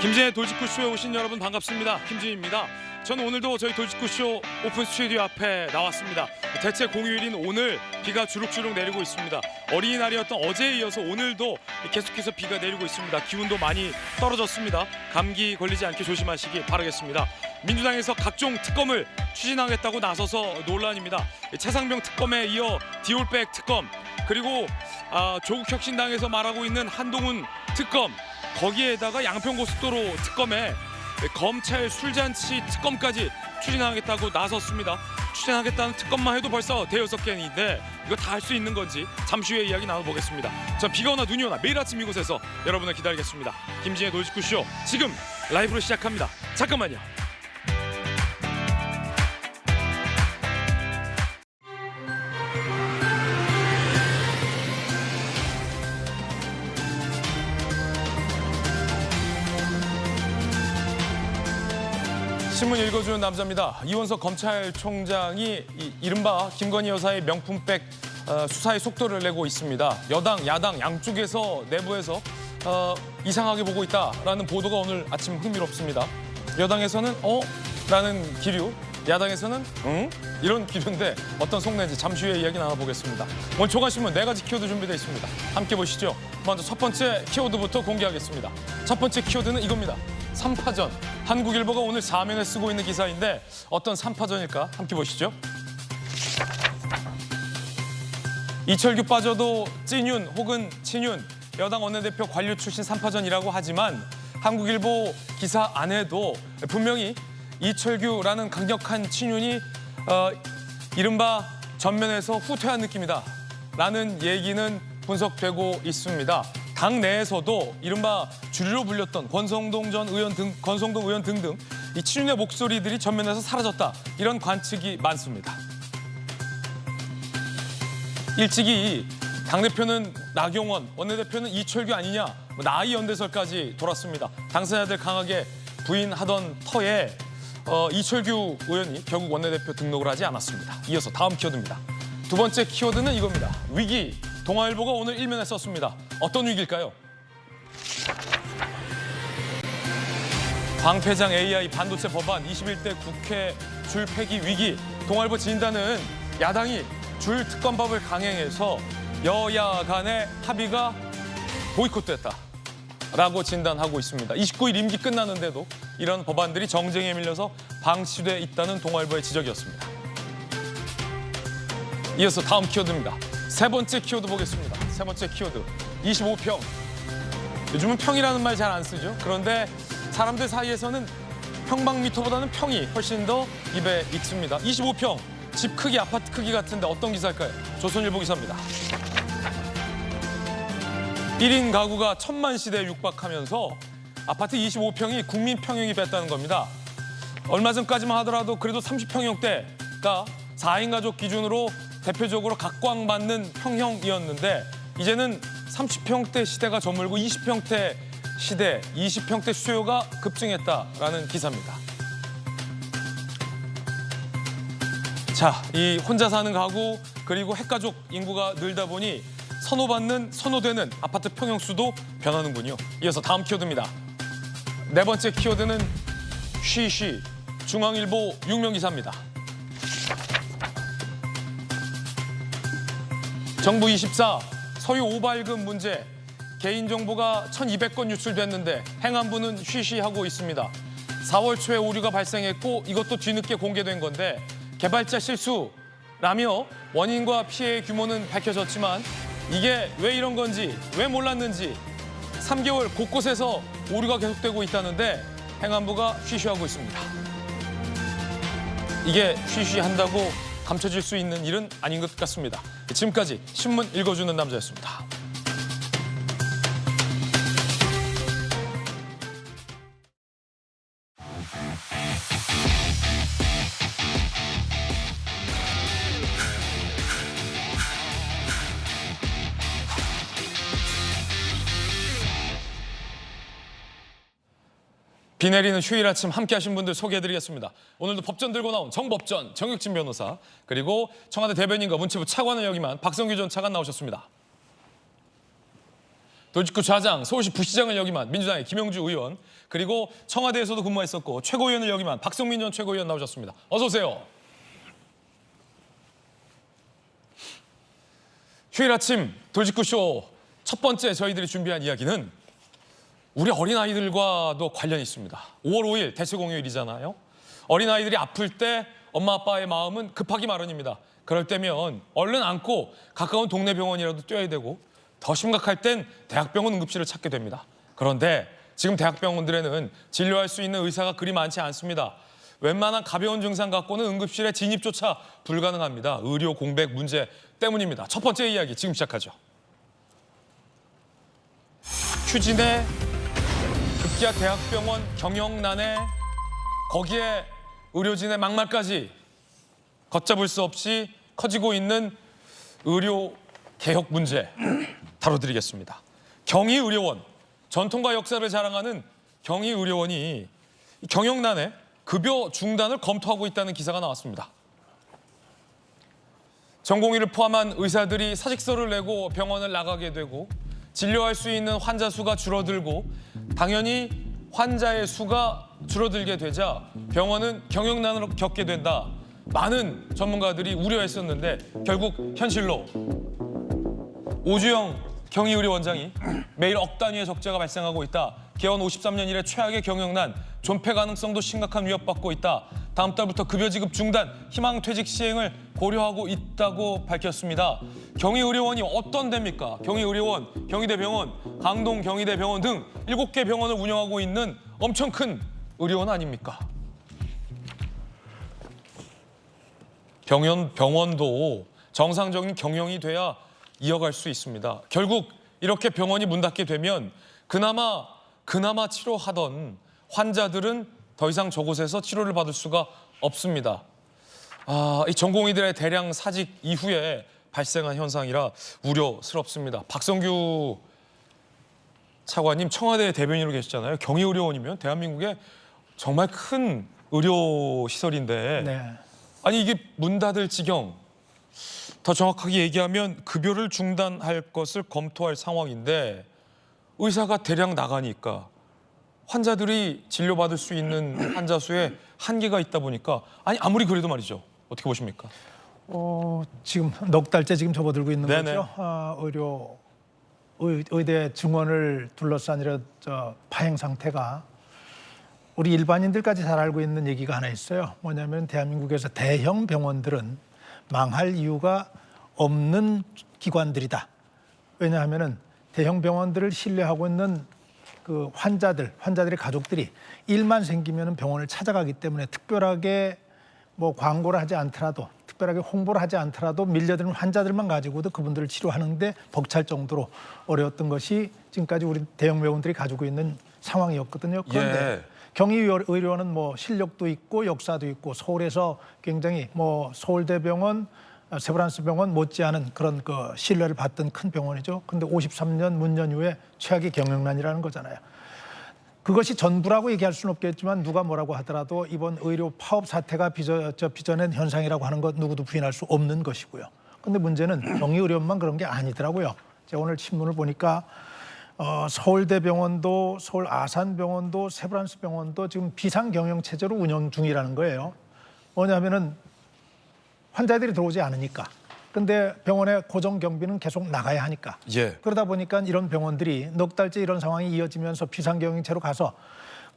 김진의 돌직구쇼에 오신 여러분 반갑습니다. 김진입니다. 저는 오늘도 저희 돌직구쇼 오픈 스튜디오 앞에 나왔습니다. 대체 공휴일인 오늘 비가 주룩주룩 내리고 있습니다. 어린이날이었던 어제에 이어서 오늘도 계속해서 비가 내리고 있습니다. 기온도 많이 떨어졌습니다. 감기 걸리지 않게 조심하시기 바라겠습니다. 민주당에서 각종 특검을 추진하겠다고 나서서 논란입니다. 최상병 특검에 이어 디올백 특검, 그리고 조국혁신당에서 말하고 있는 한동훈 특검, 거기에다가 양평고속도로 특검에 검찰 술잔치 특검까지 추진하겠다고 나섰습니다. 추진하겠다는 특검만 해도 벌써 대여섯 개인데 이거 다 할 수 있는 건지 잠시 후에 이야기 나눠보겠습니다. 전 비가 오나 눈이 오나 매일 아침 이곳에서 여러분을 기다리겠습니다. 김진의 돌직구쇼 지금 라이브로 시작합니다. 잠깐만요. 신문 읽어주는 남자입니다. 이원석 검찰총장이 이른바 김건희 여사의 명품백 수사의 속도를 내고 있습니다. 여당, 야당 양쪽에서 내부에서 이상하게 보고 있다라는 보도가 오늘 아침 흥미롭습니다. 여당에서는 라는 기류, 야당에서는 응? 이런 기류인데 어떤 속내인지 잠시 후에 이야기 나눠보겠습니다. 오늘 조간신문 4가지 키워드 준비되어 있습니다. 함께 보시죠. 먼저 첫 번째 키워드부터 공개하겠습니다. 첫 번째 키워드는 이겁니다. 3파전. 한국일보가 오늘 4면에 쓰고 있는 기사인데 어떤 3파전일까? 함께 보시죠. 이철규 빠져도 찐윤 혹은 친윤, 여당 원내대표 관료 출신 3파전이라고 하지만 한국일보 기사 안에도 분명히 이철규라는 강력한 친윤이 이른바 전면에서 후퇴한 느낌이다 라는 얘기는 분석되고 있습니다. 당 내에서도 이른바 주류로 불렸던 권성동 의원 등등 이 친윤의 목소리들이 전면에서 사라졌다, 이런 관측이 많습니다. 일찍이 당대표는 나경원, 원내대표는 이철규 아니냐, 나이 연대설까지 돌았습니다. 당사자들 강하게 부인하던 터에 이철규 의원이 결국 원내대표 등록을 하지 않았습니다. 이어서 다음 키워드입니다. 두 번째 키워드는 이겁니다. 위기. 동아일보가 오늘 일면에 썼습니다. 어떤 위기일까요? 방패장 AI 반도체 법안 21대 국회 줄 폐기 위기. 동아일보 진단은 야당이 줄 특검법을 강행해서 여야 간의 합의가 보이콧됐다라고 진단하고 있습니다. 29일 임기 끝나는데도 이런 법안들이 정쟁에 밀려서 방치돼 있다는 동아일보의 지적이었습니다. 이어서 다음 키워드입니다. 세 번째 키워드 보겠습니다. 세 번째 키워드. 25평. 요즘은 평이라는 말 잘 안 쓰죠. 그런데 사람들 사이에서는 평방미터보다는 평이 훨씬 더 입에 익습니다. 25평. 집 크기, 아파트 크기 같은데 어떤 기사일까요? 조선일보 기사입니다. 1인 가구가 1000만 시대에 육박하면서 아파트 25평이 국민 평형이 됐다는 겁니다. 얼마 전까지만 하더라도 그래도 30평형대가 4인 가족 기준으로 대표적으로 각광받는 평형이었는데 이제는 30평대 시대가 저물고 20평대 시대, 20평대 수요가 급증했다라는 기사입니다. 자, 이 혼자 사는 가구 그리고 핵가족 인구가 늘다 보니 선호되는 아파트 평형수도 변하는군요. 이어서 다음 키워드입니다. 네 번째 키워드는 쉬쉬. 중앙일보 6면 기사입니다. 정부 24 서유 오발금 문제, 개인정보가 1200건 유출됐는데 행안부는 쉬쉬하고 있습니다. 4월 초에 오류가 발생했고 이것도 뒤늦게 공개된 건데 개발자 실수라며 원인과 피해의 규모는 밝혀졌지만 이게 왜 이런 건지, 왜 몰랐는지 3개월 곳곳에서 오류가 계속되고 있다는데 행안부가 쉬쉬하고 있습니다. 이게 쉬쉬한다고 감춰질 수 있는 일은 아닌 것 같습니다. 지금까지 신문 읽어주는 남자였습니다. 비 내리는 휴일 아침 함께 하신 분들 소개해드리겠습니다. 오늘도 법전 들고 나온 정법전 정혁진 변호사, 그리고 청와대 대변인과 문체부 차관을 역임한 박성규 전 차관 나오셨습니다. 도지구 좌장, 서울시 부시장을 역임한 민주당의 김영주 의원, 그리고 청와대에서도 근무했었고 최고위원을 역임한 박성민 전 최고위원 나오셨습니다. 어서 오세요. 휴일 아침 돌직구쇼 첫 번째 저희들이 준비한 이야기는 우리 어린아이들과도 관련이 있습니다. 5월 5일 대체공휴일이잖아요. 어린아이들이 아플 때 엄마 아빠의 마음은 급하기 마련입니다. 그럴 때면 얼른 안고 가까운 동네 병원이라도 뛰어야 되고 더 심각할 땐 대학병원 응급실을 찾게 됩니다. 그런데 지금 대학병원들에는 진료할 수 있는 의사가 그리 많지 않습니다. 웬만한 가벼운 증상 갖고는 응급실에 진입조차 불가능합니다. 의료 공백 문제 때문입니다. 첫 번째 이야기 지금 시작하죠. 휴진의 급기야 대학병원 경영난에 거기에 의료진의 막말까지 걷잡을 수 없이 커지고 있는 의료 개혁 문제 다뤄드리겠습니다. 경희의료원, 전통과 역사를 자랑하는 경희의료원이 경영난에 급여 중단을 검토하고 있다는 기사가 나왔습니다. 전공의를 포함한 의사들이 사직서를 내고 병원을 나가게 되고 진료할 수 있는 환자 수가 줄어들고 당연히 환자의 수가 줄어들게 되자 병원은 경영난을 겪게 된다. 많은 전문가들이 우려했었는데 결국 현실로 오주영 경희의료원장이 매일 억 단위의 적자가 발생하고 있다. 개원 53년 이래 최악의 경영난, 존폐 가능성도 심각한 위협받고 있다. 다음 달부터 급여 지급 중단, 희망퇴직 시행을 고려하고 있다고 밝혔습니다. 경희의료원이 어떤 데입니까? 경희의료원, 경희대병원, 강동 경희대병원 등 7개 병원을 운영하고 있는 엄청 큰 의료원 아닙니까? 병원도 정상적인 경영이 돼야 이어갈 수 있습니다. 결국 이렇게 병원이 문 닫게 되면 그나마 치료하던 환자들은 더 이상 저곳에서 치료를 받을 수가 없습니다. 이 전공의들의 대량 사직 이후에 발생한 현상이라 우려스럽습니다. 박성규 차관님 청와대 대변인으로 계시잖아요. 경희의료원이면 대한민국의 정말 큰 의료시설인데 네. 아니 이게 문 닫을 지경, 더 정확하게 얘기하면 급여를 중단할 것을 검토할 상황인데 의사가 대량 나가니까 환자들이 진료받을 수 있는 환자 수에 한계가 있다 보니까 아무리 그래도 말이죠. 어떻게 보십니까? 지금 넉 달째 지금 접어들고 있는 네네. 거죠. 의대 증원을 둘러싼 이런 파행 상태가 우리 일반인들까지 잘 알고 있는 얘기가 하나 있어요. 뭐냐면 대한민국에서 대형 병원들은 망할 이유가 없는 기관들이다. 왜냐하면은 대형 병원들을 신뢰하고 있는 그 환자들의 가족들이 일만 생기면 병원을 찾아가기 때문에 특별하게 뭐 광고를 하지 않더라도 특별하게 홍보를 하지 않더라도 밀려드는 환자들만 가지고도 그분들을 치료하는데 벅찰 정도로 어려웠던 것이 지금까지 우리 대형 병원들이 가지고 있는 상황이었거든요. 그런데 경희의료원은 뭐 실력도 있고 역사도 있고 서울에서 굉장히 뭐 서울대병원, 세브란스병원 못지않은 그런 그 신뢰를 받던 큰 병원이죠. 그런데 53년 문년 이후에 최악의 경영난이라는 거잖아요. 그것이 전부라고 얘기할 수는 없겠지만 누가 뭐라고 하더라도 이번 의료 파업 사태가 빚어낸 현상이라고 하는 것 누구도 부인할 수 없는 것이고요. 그런데 문제는 경희의료원만 그런 게 아니더라고요. 제가 오늘 신문을 보니까 서울대병원도 서울 아산병원도 세브란스병원도 지금 비상경영체제로 운영 중이라는 거예요. 뭐냐면은 환자들이 들어오지 않으니까. 근데 병원의 고정 경비는 계속 나가야 하니까. 그러다 보니까 이런 병원들이 넉 달째 이런 상황이 이어지면서 비상경영체로 가서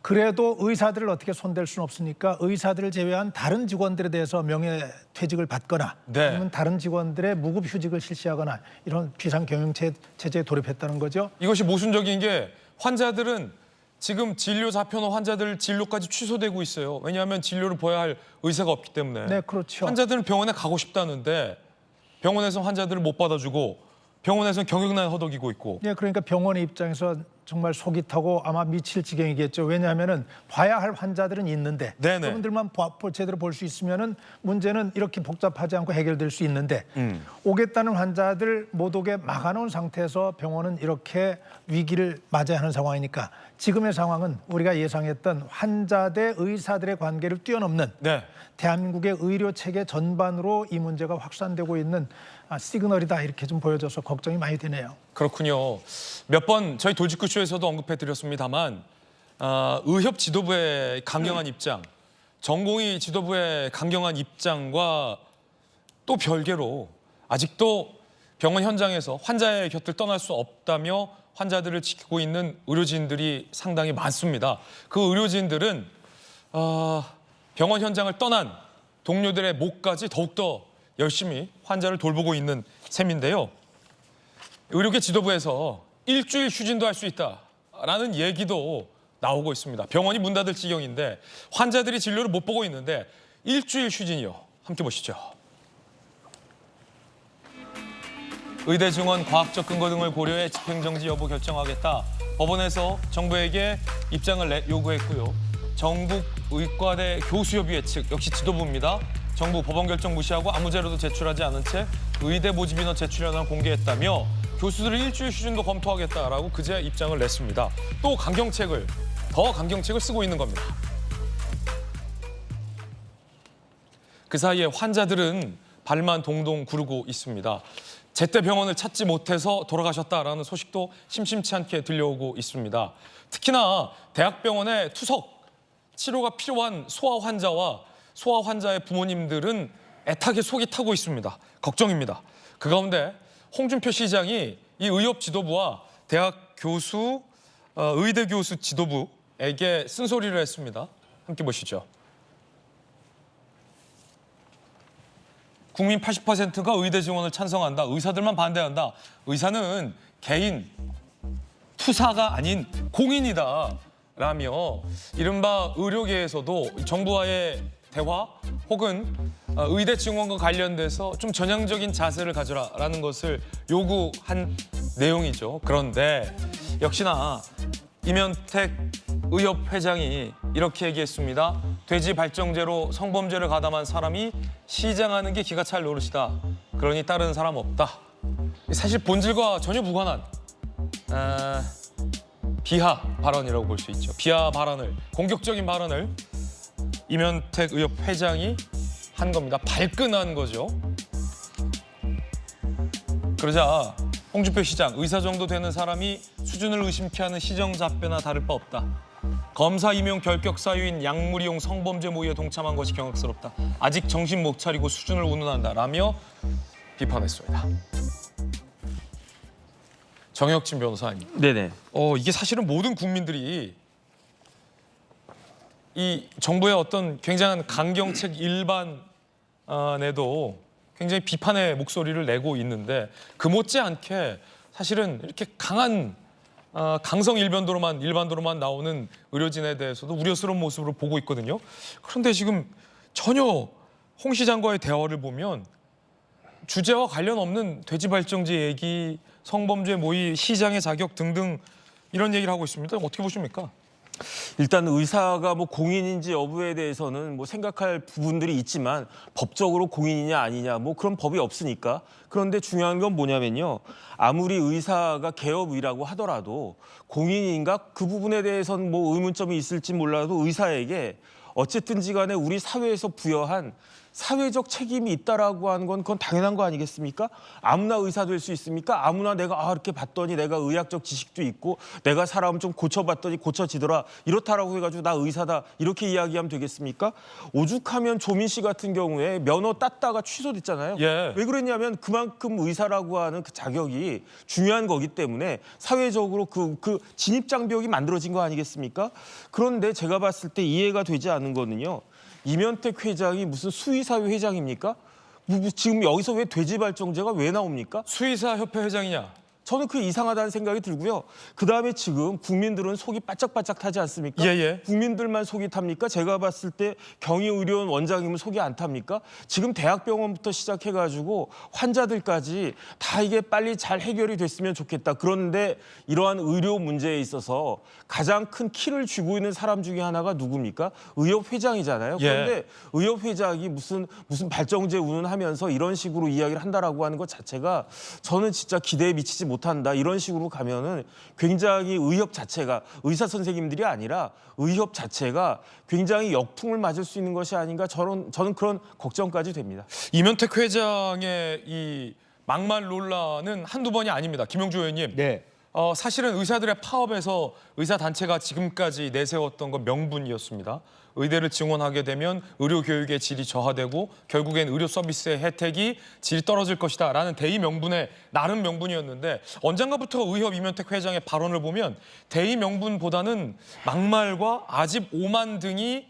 그래도 의사들을 어떻게 손댈 수는 없으니까 의사들을 제외한 다른 직원들에 대해서 명예퇴직을 받거나 아니면 다른 직원들의 무급휴직을 실시하거나 이런 비상경영체제에 돌입했다는 거죠. 이것이 모순적인 게 환자들은 지금 진료 잡혀놓은 환자들 진료까지 취소되고 있어요. 왜냐하면 진료를 보야 할 의사가 없기 때문에. 네, 그렇죠. 환자들은 병원에 가고 싶다는데 병원에서 환자들을 못 받아주고 병원에서는 경영난 허덕이고 있고. 네, 그러니까 병원의 입장에서 정말 속이 타고 아마 미칠 지경이겠죠. 왜냐하면은 봐야 할 환자들은 있는데 그분들만 제대로 볼 수 있으면은 문제는 이렇게 복잡하지 않고 해결될 수 있는데 오겠다는 환자들 못 오게 막아놓은 상태에서 병원은 이렇게 위기를 맞아야 하는 상황이니까 지금의 상황은 우리가 예상했던 환자 대 의사들의 관계를 뛰어넘는 대한민국의 의료 체계 전반으로 이 문제가 확산되고 있는 시그널이다 이렇게 좀 보여줘서 걱정이 많이 되네요. 그렇군요. 몇 번 저희 돌직구쇼에서도 언급해드렸습니다만 의협 지도부의 강경한 입장, 전공의 지도부의 강경한 입장과 또 별개로 아직도 병원 현장에서 환자의 곁을 떠날 수 없다며 환자들을 지키고 있는 의료진들이 상당히 많습니다. 그 의료진들은 병원 현장을 떠난 동료들의 목까지 더욱더 열심히 환자를 돌보고 있는 셈인데요. 의료계 지도부에서 일주일 휴진도 할 수 있다라는 얘기도 나오고 있습니다. 병원이 문 닫을 지경인데 환자들이 진료를 못 보고 있는데 일주일 휴진이요. 함께 보시죠. 의대 증원 과학적 근거 등을 고려해 집행정지 여부 결정하겠다. 법원에서 정부에게 입장을 요구했고요. 전국 의과대 교수협의회 측 역시 지도부입니다. 정부 법원 결정 무시하고 아무 자료도 제출하지 않은 채 의대 모집 인원 제출 현황 공개했다며 교수들을 일주일 휴진도 검토하겠다라고 그제 입장을 냈습니다. 또 더 강경책을 쓰고 있는 겁니다. 그 사이에 환자들은 발만 동동 구르고 있습니다. 제때 병원을 찾지 못해서 돌아가셨다라는 소식도 심심치 않게 들려오고 있습니다. 특히나 대학병원의 투석, 치료가 필요한 소아 환자와 소아 환자의 부모님들은 애타게 속이 타고 있습니다. 걱정입니다. 그 가운데 홍준표 시장이 이 의협 지도부와 대학 교수, 의대 교수 지도부에게 쓴소리를 했습니다. 함께 보시죠. 국민 80%가 의대 증원을 찬성한다. 의사들만 반대한다. 의사는 개인, 투사가 아닌 공인이다. 라며 이른바 의료계에서도 정부와의 대화 혹은 의대 증원과 관련돼서 좀 전향적인 자세를 가져라라는 것을 요구한 내용이죠. 그런데 역시나 이면택 의협 회장이 이렇게 얘기했습니다. 돼지 발정제로 성범죄를 가담한 사람이 시장하는 게 기가 찰 노릇이다. 그러니 따르는 사람 없다. 사실 본질과 전혀 무관한 비하 발언이라고 볼 수 있죠. 비하 발언을, 공격적인 발언을 이면택 의협 회장이 한 겁니다. 발끈한 거죠. 그러자 홍준표 시장, 의사 정도 되는 사람이 수준을 의심케 하는 시정잡배나 다를 바 없다. 검사 임용 결격 사유인 약물이용 성범죄 모의에 동참한 것이 경악스럽다. 아직 정신 못 차리고 수준을 운운한다. 라며 비판했습니다. 정혁진 변호사님. 네네. 이게 사실은 모든 국민들이 이 정부의 어떤 굉장한 강경책 일반에도 굉장히 비판의 목소리를 내고 있는데 그 못지않게 사실은 이렇게 강한 강성 일반도로만 나오는 의료진에 대해서도 우려스러운 모습으로 보고 있거든요. 그런데 지금 전혀 홍 시장과의 대화를 보면 주제와 관련 없는 돼지 발정제 얘기, 성범죄 모의, 시장의 자격 등등 이런 얘기를 하고 있습니다. 어떻게 보십니까? 일단 의사가 뭐 공인인지 여부에 대해서는 뭐 생각할 부분들이 있지만 법적으로 공인이냐 아니냐 뭐 그런 법이 없으니까. 그런데 중요한 건 뭐냐면요. 아무리 의사가 개업의라고 하더라도 공인인가 그 부분에 대해서는 뭐 의문점이 있을지 몰라도 의사에게 어쨌든지 간에 우리 사회에서 부여한 사회적 책임이 있다라고 하는 건 그건 당연한 거 아니겠습니까? 아무나 의사 될 수 있습니까? 아무나 내가 이렇게 봤더니 내가 의학적 지식도 있고 내가 사람 좀 고쳐봤더니 고쳐지더라 이렇다라고 해가지고 나 의사다 이렇게 이야기하면 되겠습니까? 오죽하면 조민 씨 같은 경우에 면허 땄다가 취소됐잖아요. 예. 왜 그랬냐면 그만큼 의사라고 하는 그 자격이 중요한 거기 때문에 사회적으로 그 진입 장벽이 만들어진 거 아니겠습니까? 그런데 제가 봤을 때 이해가 되지 않는 거는요. 이면택 회장이 무슨 수의사회 회장입니까? 지금 여기서 왜 돼지발정제가 왜 나옵니까? 수의사협회 회장이냐? 저는 그게 이상하다는 생각이 들고요. 그다음에 지금 국민들은 속이 바짝바짝 타지 않습니까? 예. 국민들만 속이 탑니까? 제가 봤을 때 경희의료원 원장님은 속이 안 탑니까? 지금 대학병원부터 시작해가지고 환자들까지 다 이게 빨리 잘 해결이 됐으면 좋겠다. 그런데 이러한 의료 문제에 있어서 가장 큰 키를 쥐고 있는 사람 중에 하나가 누굽니까? 의협 회장이잖아요. 그런데 의협 회장이 무슨 발정제 운운하면서 이런 식으로 이야기를 한다라고 하는 것 자체가 저는 진짜 기대에 미치지 못한다. 이런 식으로 가면은 굉장히 의협 자체가 의사 선생님들이 아니라 의협 자체가 굉장히 역풍을 맞을 수 있는 것이 아닌가 저는 그런 걱정까지 됩니다. 이면택 회장의 이 막말 논란은 한두 번이 아닙니다. 김용주 의원님. 네. 사실은 의사들의 파업에서 의사단체가 지금까지 내세웠던 건 명분이었습니다. 의대를 증원하게 되면 의료 교육의 질이 저하되고 결국엔 의료 서비스의 혜택이 질이 떨어질 것이다라는 대의 명분의 나름 명분이었는데 언젠가부터 의협 이면택 회장의 발언을 보면 대의 명분보다는 막말과 아집 오만 등이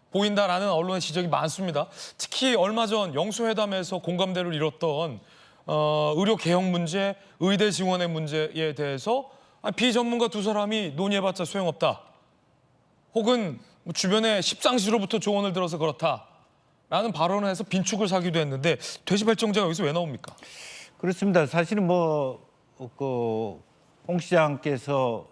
보인다라는 언론의 지적이 많습니다. 특히 얼마 전 영수회담에서 공감대를 이뤘던 의료 개혁 문제, 의대 증원의 문제에 대해서 비전문가 두 사람이 논의해봤자 소용없다. 혹은 주변의 십상시로부터 조언을 들어서 그렇다라는 발언을 해서 빈축을 사기도 했는데 돼지발정제가 여기서 왜 나옵니까? 그렇습니다. 사실은 홍 시장께서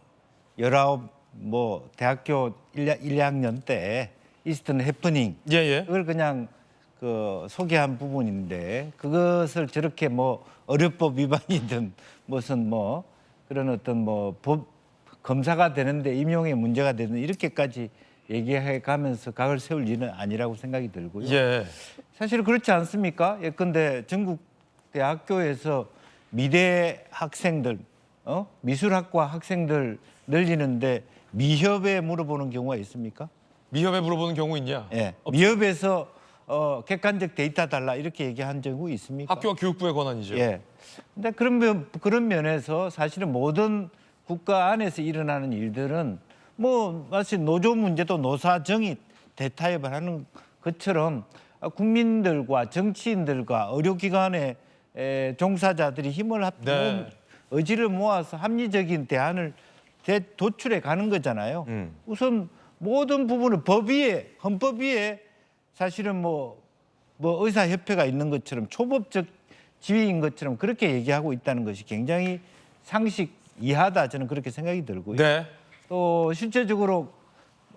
19 대학교 1학년 때 있었던 해프닝 예예. 그걸 그냥 소개한 부분인데 그것을 저렇게 의료법 위반이든 무슨 그런 어떤 법 검사가 되는데 임용에 문제가 되는 이렇게까지 얘기해 가면서 각을 세울 일은 아니라고 생각이 들고요. 예. 사실 그렇지 않습니까? 예컨대 전국 대학교에서 미대 학생들, 미술학과 학생들 늘리는데 미협에 물어보는 경우가 있습니까? 미협에 물어보는 경우 있냐? 예. 미협에서 객관적 데이터 달라 이렇게 얘기한 적이 있습니까? 학교와 교육부의 권한이죠. 예. 근데 그런 면에서 사실은 모든 국가 안에서 일어나는 일들은 마치 노조 문제도 노사정이 대타협을 하는 것처럼 국민들과 정치인들과 의료기관의 종사자들이 힘을 네. 의지를 모아서 합리적인 대안을 도출해 가는 거잖아요. 우선 모든 부분을 법 위에 헌법 위에 사실은 의사협회가 있는 것처럼 초법적 지위인 것처럼 그렇게 얘기하고 있다는 것이 굉장히 상식 이하다 저는 그렇게 생각이 들고요. 네. 또 실제적으로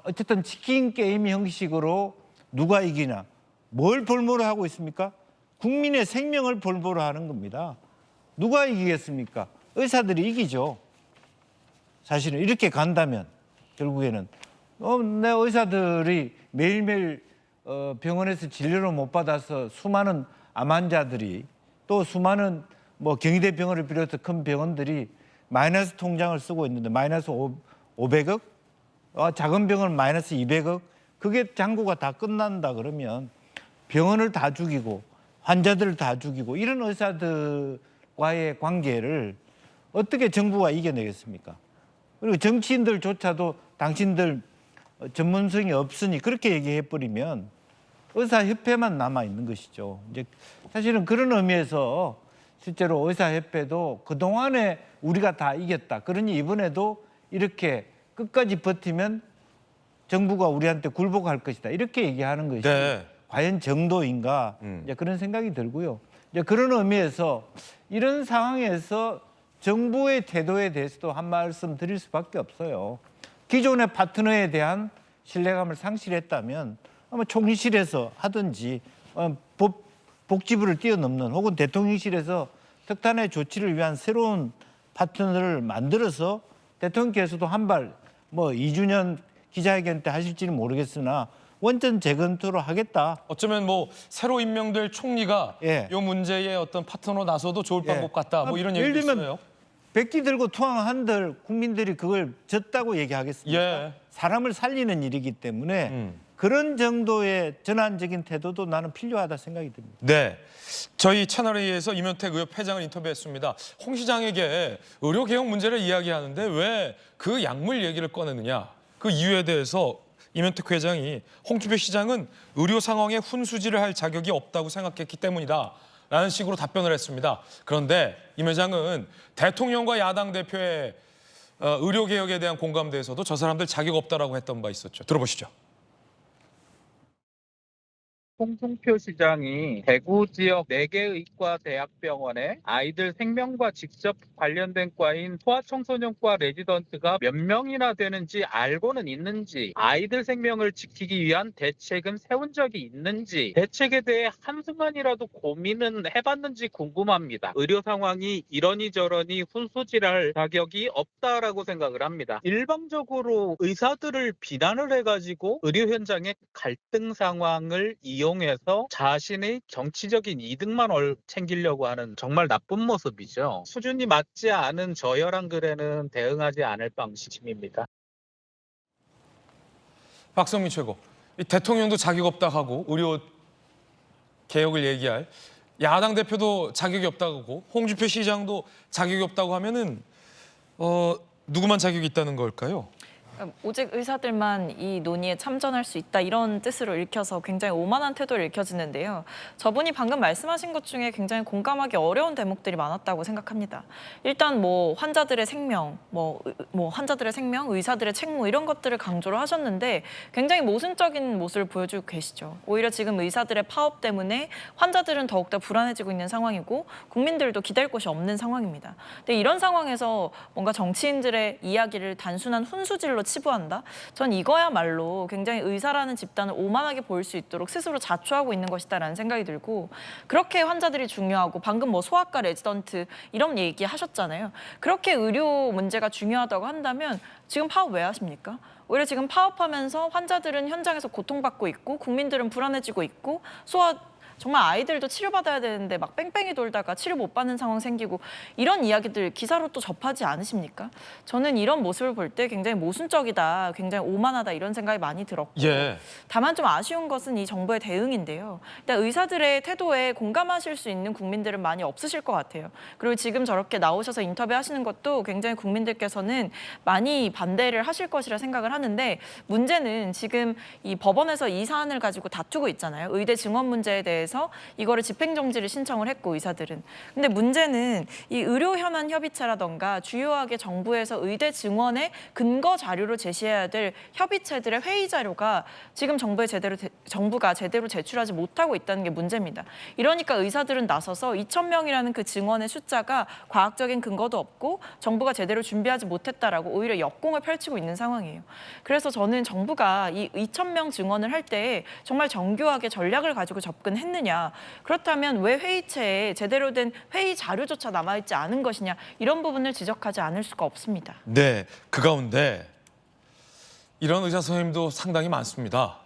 어쨌든 치킨 게임 형식으로 누가 이기나 뭘 볼모로 하고 있습니까? 국민의 생명을 볼모로 하는 겁니다. 누가 이기겠습니까? 의사들이 이기죠. 사실은 이렇게 간다면 결국에는 내 의사들이 매일매일 병원에서 진료를 못 받아서 수많은 암 환자들이 또 수많은 경희대 병원을 비롯해서 큰 병원들이 마이너스 통장을 쓰고 있는데 마이너스 500억? 작은 병원 마이너스 200억? 그게 잔고가 다 끝난다 그러면 병원을 다 죽이고 환자들을 다 죽이고 이런 의사들과의 관계를 어떻게 정부가 이겨내겠습니까? 그리고 정치인들조차도 당신들 전문성이 없으니 그렇게 얘기해버리면 의사협회만 남아있는 것이죠. 이제 사실은 그런 의미에서 실제로 의사협회도 그동안에 우리가 다 이겼다. 그러니 이번에도 이렇게 끝까지 버티면 정부가 우리한테 굴복할 것이다. 이렇게 얘기하는 것이 네. 과연 정도인가 이제 그런 생각이 들고요. 이제 그런 의미에서 이런 상황에서 정부의 태도에 대해서도 한 말씀 드릴 수밖에 없어요. 기존의 파트너에 대한 신뢰감을 상실했다면 아마 총리실에서 하든지 복지부를 뛰어넘는 혹은 대통령실에서 특단의 조치를 위한 새로운 파트너를 만들어서 대통령께서도 한 발 2주년 기자회견 때 하실지는 모르겠으나 원전 재검토를 하겠다. 어쩌면 새로 임명될 총리가 예. 이 문제의 어떤 파트너로 나서도 좋을 방법 같다. 이런 예를 얘기도 들면 있어요. 백지 들고 투항한들 국민들이 그걸 졌다고 얘기하겠습니까? 예. 사람을 살리는 일이기 때문에 그런 정도의 전환적인 태도도 나는 필요하다 생각이 듭니다. 네, 저희 채널A에서 이면택 의협 회장을 인터뷰했습니다. 홍 시장에게 의료개혁 문제를 이야기하는데 왜 그 약물 얘기를 꺼내느냐. 그 이유에 대해서 이면택 회장이 홍준표 시장은 의료 상황에 훈수질을 할 자격이 없다고 생각했기 때문이다. 라는 식으로 답변을 했습니다. 그런데 임 회장은 대통령과 야당 대표의 의료개혁에 대한 공감대에서도 저 사람들 자격 없다라고 했던 바 있었죠. 들어보시죠. 홍준표 시장이 대구 지역 4개 의과 대학병원에 아이들 생명과 직접 관련된 과인 소아청소년과 레지던트가 몇 명이나 되는지 알고는 있는지, 아이들 생명을 지키기 위한 대책은 세운 적이 있는지, 대책에 대해 한순간이라도 고민은 해봤는지 궁금합니다. 의료 상황이 이러니 저러니 훈수질할 자격이 없다라고 생각을 합니다. 일방적으로 의사들을 비난을 해가지고 의료 현장의 갈등 상황을 이용 이용해서 자신의 정치적인 이득만 챙기려고 하는 정말 나쁜 모습이죠. 수준이 맞지 않은 저열한 글에는 대응하지 않을 방침입니다. 박성민 최고. 이 대통령도 자격 없다 하고 의료 개혁을 얘기할 야당 대표도 자격이 없다고 하고 홍준표 시장도 자격이 없다고 하면은 누구만 자격이 있다는 걸까요? 오직 의사들만 이 논의에 참전할 수 있다 이런 뜻으로 읽혀서 굉장히 오만한 태도를 읽혀지는데요. 저분이 방금 말씀하신 것 중에 굉장히 공감하기 어려운 대목들이 많았다고 생각합니다. 일단 뭐 환자들의 생명, 환자들의 생명, 의사들의 책무 이런 것들을 강조를 하셨는데 굉장히 모순적인 모습을 보여주고 계시죠. 오히려 지금 의사들의 파업 때문에 환자들은 더욱더 불안해지고 있는 상황이고 국민들도 기댈 곳이 없는 상황입니다. 근데 이런 상황에서 뭔가 정치인들의 이야기를 단순한 훈수질로 치부한다? 전 이거야말로 굉장히 의사라는 집단을 오만하게 보일 수 있도록 스스로 자초하고 있는 것이다라는 생각이 들고 그렇게 환자들이 중요하고 방금 뭐 소아과 레지던트 이런 얘기 하셨잖아요. 그렇게 의료 문제가 중요하다고 한다면 지금 파업 왜 하십니까? 오히려 지금 파업하면서 환자들은 현장에서 고통받고 있고 국민들은 불안해지고 있고 정말 아이들도 치료받아야 되는데 막 뺑뺑이 돌다가 치료 못 받는 상황 생기고 이런 이야기들 기사로 또 접하지 않으십니까? 저는 이런 모습을 볼 때 굉장히 모순적이다, 굉장히 오만하다 이런 생각이 많이 들었고 예. 다만 좀 아쉬운 것은 이 정부의 대응인데요. 일단 의사들의 태도에 공감하실 수 있는 국민들은 많이 없으실 것 같아요. 그리고 지금 저렇게 나오셔서 인터뷰하시는 것도 굉장히 국민들께서는 많이 반대를 하실 것이라 생각을 하는데 문제는 지금 이 법원에서 이 사안을 가지고 다투고 있잖아요. 의대 증원 문제에 대해서 이거를 집행정지를 신청을 했고 의사들은. 근데 문제는 이 의료현안협의체라던가 주요하게 정부에서 의대 증원의 근거 자료로 제시해야 될 협의체들의 회의 자료가 지금 정부가 제대로 제출하지 못하고 있다는 게 문제입니다. 이러니까 의사들은 나서서 2,000명이라는 그 증원의 숫자가 과학적인 근거도 없고 정부가 제대로 준비하지 못했다라고 오히려 역공을 펼치고 있는 상황이에요. 그래서 저는 정부가 이 2,000명 증원을 할 때 정말 정교하게 전략을 가지고 접근했느냐. 그렇다면 왜 회의체에 제대로 된 회의 자료조차 남아있지 않은 것이냐. 이런 부분을 지적하지 않을 수가 없습니다. 네, 그 가운데 이런 의사 선생님도 상당히 많습니다.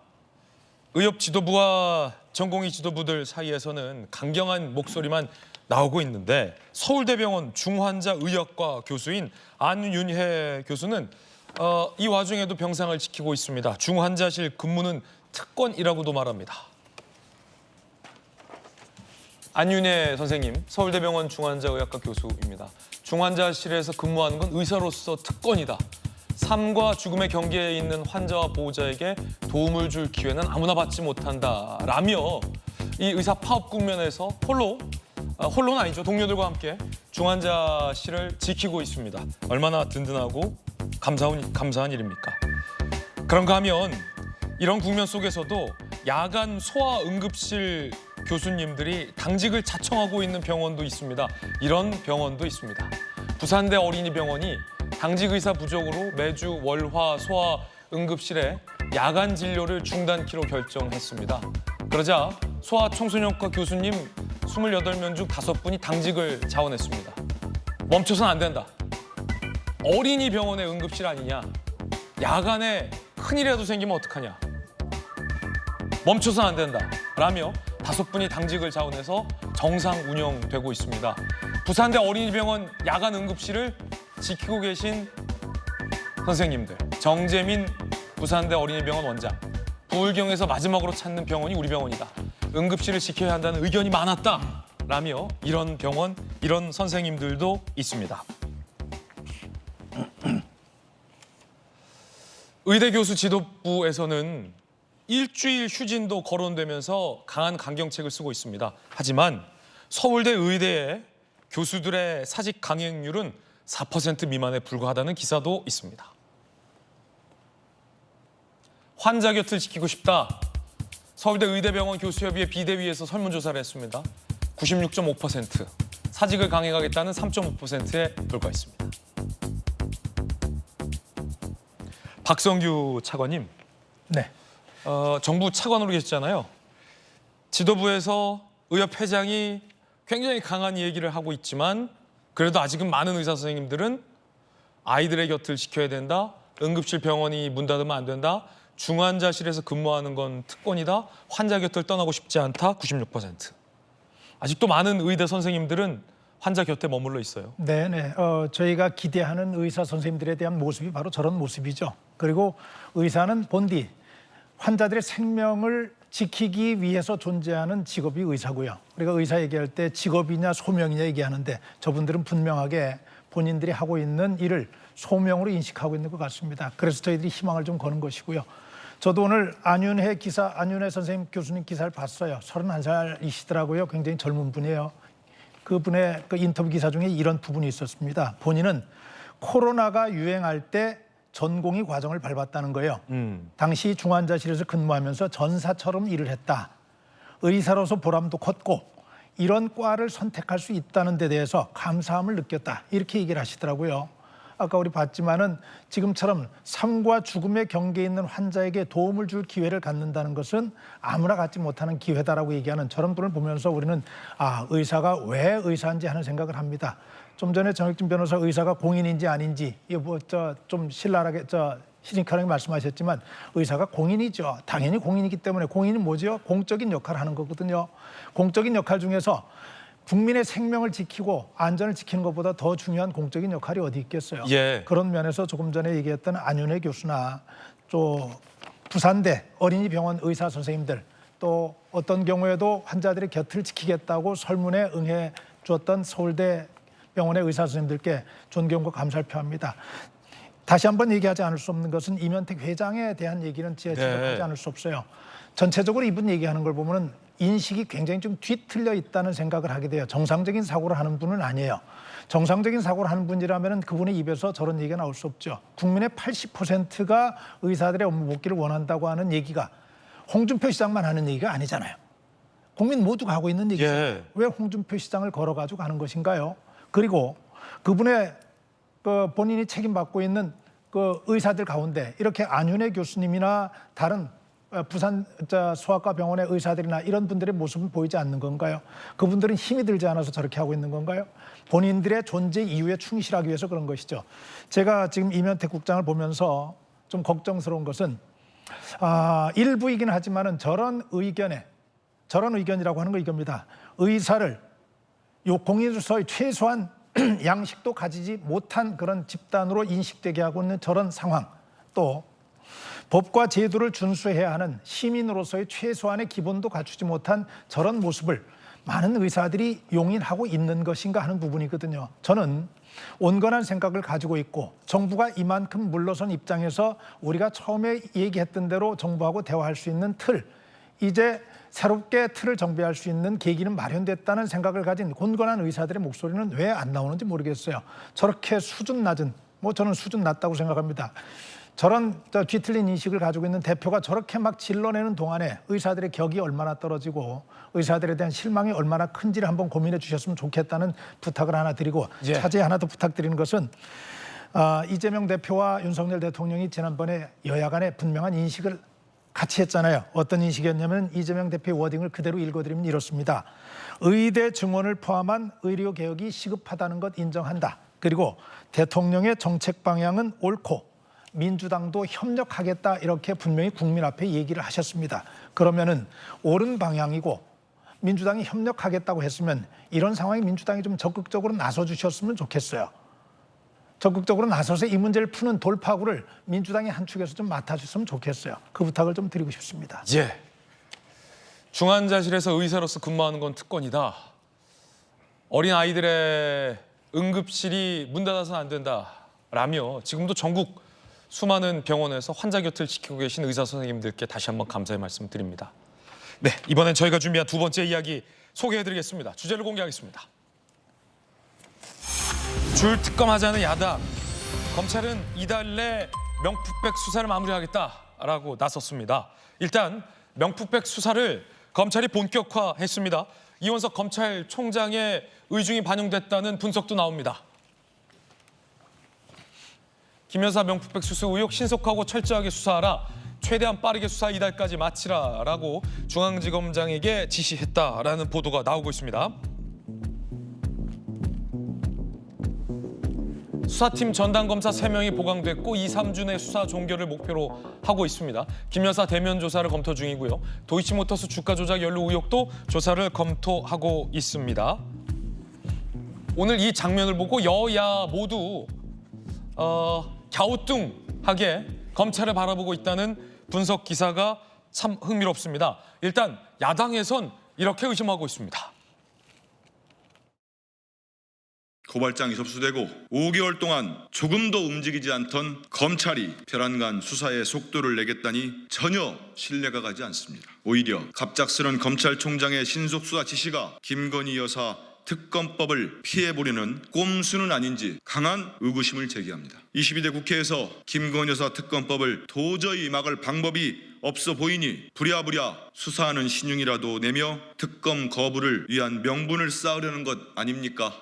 의협 지도부와 전공의 지도부들 사이에서는 강경한 목소리만 나오고 있는데 서울대병원 중환자의학과 교수인 안윤혜 교수는 이 와중에도 병상을 지키고 있습니다. 중환자실 근무는 특권이라고도 말합니다. 안윤혜 선생님, 서울대병원 중환자의학과 교수입니다. 중환자실에서 근무하는 건 의사로서 특권이다. 삶과 죽음의 경계에 있는 환자와 보호자에게 도움을 줄 기회는 아무나 받지 못한다라며 이 의사 파업 국면에서 홀로는 아니죠. 동료들과 함께 중환자실을 지키고 있습니다. 얼마나 든든하고 감사한 일입니까? 그런가 하면 이런 국면 속에서도 야간 소아응급실 교수님들이 당직을 자청하고 있는 병원도 있습니다. 이런 병원도 있습니다. 부산대 어린이병원이 당직 의사 부족으로 매주 월화 소아응급실에 야간 진료를 중단키로 결정했습니다. 그러자 소아청소년과 교수님 28명 중 5분이 당직을 자원했습니다. 멈춰서는 안 된다. 어린이병원의 응급실 아니냐. 야간에 큰일이라도 생기면 어떡하냐. 멈춰서는 안 된다. 라며 5분이 당직을 자원해서 정상 운영되고 있습니다. 부산대 어린이병원 야간 응급실을 지키고 계신 선생님들. 정재민 부산대 어린이병원 원장. 부울경에서 마지막으로 찾는 병원이 우리 병원이다. 응급실을 지켜야 한다는 의견이 많았다. 라며 이런 병원, 이런 선생님들도 있습니다. 의대 교수 지도부에서는 일주일 휴진도 거론되면서 강한 강경책을 쓰고 있습니다. 하지만 서울대 의대의 교수들의 사직 강행률은 4% 미만에 불과하다는 기사도 있습니다. 환자 곁을 지키고 싶다. 서울대 의대병원 교수협의회 비대위에서 설문조사를 했습니다. 96.5%, 사직을 강행하겠다는 3.5%에 불과했습니다. 박성규 차관님. 네. 정부 차관으로 계시잖아요. 지도부에서 의협 회장이 굉장히 강한 얘기를 하고 있지만 그래도 아직은 많은 의사 선생님들은 아이들의 곁을 지켜야 된다. 응급실 병원이 문 닫으면 안 된다. 중환자실에서 근무하는 건 특권이다. 환자 곁을 떠나고 싶지 않다. 96%. 아직도 많은 의대 선생님들은 환자 곁에 머물러 있어요. 네네. 저희가 기대하는 의사 선생님들에 대한 모습이 바로 저런 모습이죠. 그리고 의사는 본디 환자들의 생명을 지키기 위해서 존재하는 직업이 의사고요. 우리가 의사 얘기할 때 직업이냐 소명이냐 얘기하는데 저분들은 분명하게 본인들이 하고 있는 일을 소명으로 인식하고 있는 것 같습니다. 그래서 저희들이 희망을 좀 거는 것이고요. 저도 오늘 안윤혜 선생님 교수님 기사를 봤어요. 31살이시더라고요. 굉장히 젊은 분이에요. 그분의 그 인터뷰 기사 중에 이런 부분이 있었습니다. 본인은 코로나가 유행할 때 전공의 과정을 밟았다는 거예요. 당시 중환자실에서 근무하면서 전사처럼 일을 했다. 의사로서 보람도 컸고 이런 과를 선택할 수 있다는 데 대해서 감사함을 느꼈다. 이렇게 얘기를 하시더라고요. 아까 우리 봤지만은 지금처럼 삶과 죽음의 경계에 있는 환자에게 도움을 줄 기회를 갖는다는 것은 아무나 갖지 못하는 기회다라고 얘기하는 저런 분을 보면서 우리는 의사가 왜 의사인지 하는 생각을 합니다. 좀 전에 정혁진 변호사 의사가 공인인지 아닌지 좀 신랄하게 시니컬하게 말씀하셨지만 의사가 공인이죠. 당연히 공인이기 때문에 공인이 뭐죠? 공적인 역할을 하는 거거든요. 공적인 역할 중에서 국민의 생명을 지키고 안전을 지키는 것보다 더 중요한 공적인 역할이 어디 있겠어요. 예. 그런 면에서 조금 전에 얘기했던 안윤혜 교수나 또 부산대 어린이병원 의사 선생님들 또 어떤 경우에도 환자들의 곁을 지키겠다고 설문에 응해 주었던 서울대 병원의 의사 선생님들께 존경과 감사를 표합니다. 다시 한번 얘기하지 않을 수 없는 것은 이면택 회장에 대한 얘기는 지적하지 않을 수 없어요. 전체적으로 이분 얘기하는 걸 보면은 인식이 굉장히 좀 뒤틀려 있다는 생각을 하게 돼요. 정상적인 사고를 하는 분은 아니에요. 정상적인 사고를 하는 분이라면 그분의 입에서 저런 얘기가 나올 수 없죠. 국민의 80%가 의사들의 업무 복귀를 원한다고 하는 얘기가 홍준표 시장만 하는 얘기가 아니잖아요. 국민 모두가 하고 있는 얘기죠. 예. 왜 홍준표 시장을 걸어가지고 가는 것인가요? 그리고 그분의 본인이 책임받고 있는 그 의사들 가운데 이렇게 안윤혜 교수님이나 다른 부산 소아과 병원의 의사들이나 이런 분들의 모습은 보이지 않는 건가요? 그분들은 힘이 들지 않아서 저렇게 하고 있는 건가요? 본인들의 존재 이유에 충실하기 위해서 그런 것이죠. 제가 지금 이면택 국장을 보면서 좀 걱정스러운 것은 일부이긴 하지만은 저런 의견이라고 하는 거 이겁니다. 의사를 요 공인주소의 최소한 양식도 가지지 못한 그런 집단으로 인식되게 하고 있는 저런 상황, 또 법과 제도를 준수해야 하는 시민으로서의 최소한의 기본도 갖추지 못한 저런 모습을 많은 의사들이 용인하고 있는 것인가 하는 부분이거든요. 저는 온건한 생각을 가지고 있고 정부가 이만큼 물러선 입장에서 우리가 처음에 얘기했던 대로 정부하고 대화할 수 있는 틀, 이제 새롭게 틀을 정비할 수 있는 계기는 마련됐다는 생각을 가진 곤곤한 의사들의 목소리는 왜 안 나오는지 모르겠어요. 저렇게 수준 낮은, 저는 수준 낮다고 생각합니다. 저런 뒤틀린 인식을 가지고 있는 대표가 저렇게 막 질러내는 동안에 의사들의 격이 얼마나 떨어지고 의사들에 대한 실망이 얼마나 큰지를 한번 고민해 주셨으면 좋겠다는 부탁을 하나 드리고 차제 하나 더 부탁드리는 것은 이재명 대표와 윤석열 대통령이 지난번에 여야 간에 분명한 인식을 같이 했잖아요. 어떤 인식이었냐면 이재명 대표의 워딩을 그대로 읽어드리면 이렇습니다. 의대 증원을 포함한 의료개혁이 시급하다는 것 인정한다. 그리고 대통령의 정책 방향은 옳고 민주당도 협력하겠다 이렇게 분명히 국민 앞에 얘기를 하셨습니다. 그러면은 옳은 방향이고 민주당이 협력하겠다고 했으면 이런 상황에 민주당이 좀 적극적으로 나서 주셨으면 좋겠어요. 적극적으로 나서서 이 문제를 푸는 돌파구를 민주당의 한 축에서 좀 맡아줬으면 좋겠어요. 그 부탁을 좀 드리고 싶습니다. 예. 중환자실에서 의사로서 근무하는 건 특권이다. 어린 아이들의 응급실이 문 닫아서는 안 된다라며 지금도 전국 수많은 병원에서 환자 곁을 지키고 계신 의사 선생님들께 다시 한번 감사의 말씀 드립니다. 네, 이번엔 저희가 준비한 두 번째 이야기 소개해드리겠습니다. 주제를 공개하겠습니다. 줄 특검하자는 야당. 검찰은 이달 내 명품백 수사를 마무리하겠다라고 나섰습니다. 일단 명품백 수사를 검찰이 본격화했습니다. 이원석 검찰총장의 의중이 반영됐다는 분석도 나옵니다. 김 여사 명품백 수수 의혹 신속하고 철저하게 수사하라. 최대한 빠르게 수사 이달까지 마치라라고 중앙지검장에게 지시했다라는 보도가 나오고 있습니다. 수사팀 전담 검사 3명이 보강됐고 2, 3주 내 수사 종결을 목표로 하고 있습니다. 김 여사 대면 조사를 검토 중이고요. 도이치모터스 주가 조작 연루 의혹도 조사를 검토하고 있습니다. 오늘 이 장면을 보고 여야 모두 갸우뚱하게 검찰을 바라보고 있다는 분석 기사가 참 흥미롭습니다. 일단 야당에선 이렇게 의심하고 있습니다. 고발장이 접수되고 5개월 동안 조금도 움직이지 않던 검찰이 별안간 수사에 속도를 내겠다니 전혀 신뢰가 가지 않습니다. 오히려 갑작스런 검찰총장의 신속수사 지시가 김건희 여사 특검법을 피해보려는 꼼수는 아닌지 강한 의구심을 제기합니다. 22대 국회에서 김건희 여사 특검법을 도저히 막을 방법이 없어 보이니 부랴부랴 수사하는 신용이라도 내며 특검 거부를 위한 명분을 쌓으려는 것 아닙니까?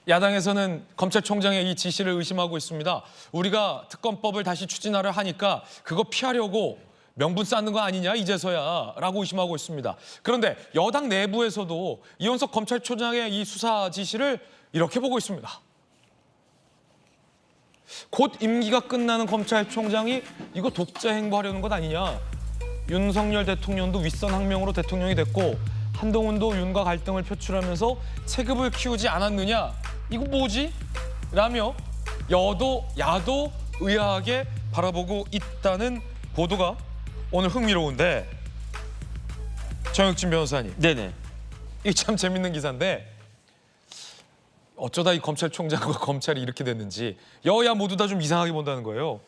야당에서는 검찰총장의 이 지시를 의심하고 있습니다. 우리가 특검법을 다시 추진하려 하니까 그거 피하려고 명분 쌓는 거 아니냐 이제서야 라고 의심하고 있습니다. 그런데 여당 내부에서도 이원석 검찰총장의 이 수사 지시를 이렇게 보고 있습니다. 곧 임기가 끝나는 검찰총장이 이거 독자 행보하려는 것 아니냐. 윤석열 대통령도 윗선 항명으로 대통령이 됐고 한동훈도 윤과 갈등을 표출하면서 체급을 키우지 않았느냐. 이거 뭐지? 라며 여도 야도 의아하게 바라보고 있다는 보도가 오늘 흥미로운데 정혁진 변호사님. 네네. 이게 참 재밌는 기사인데 어쩌다 이 검찰총장과 검찰이 이렇게 됐는지 여야 모두 다 좀 이상하게 본다는 거예요.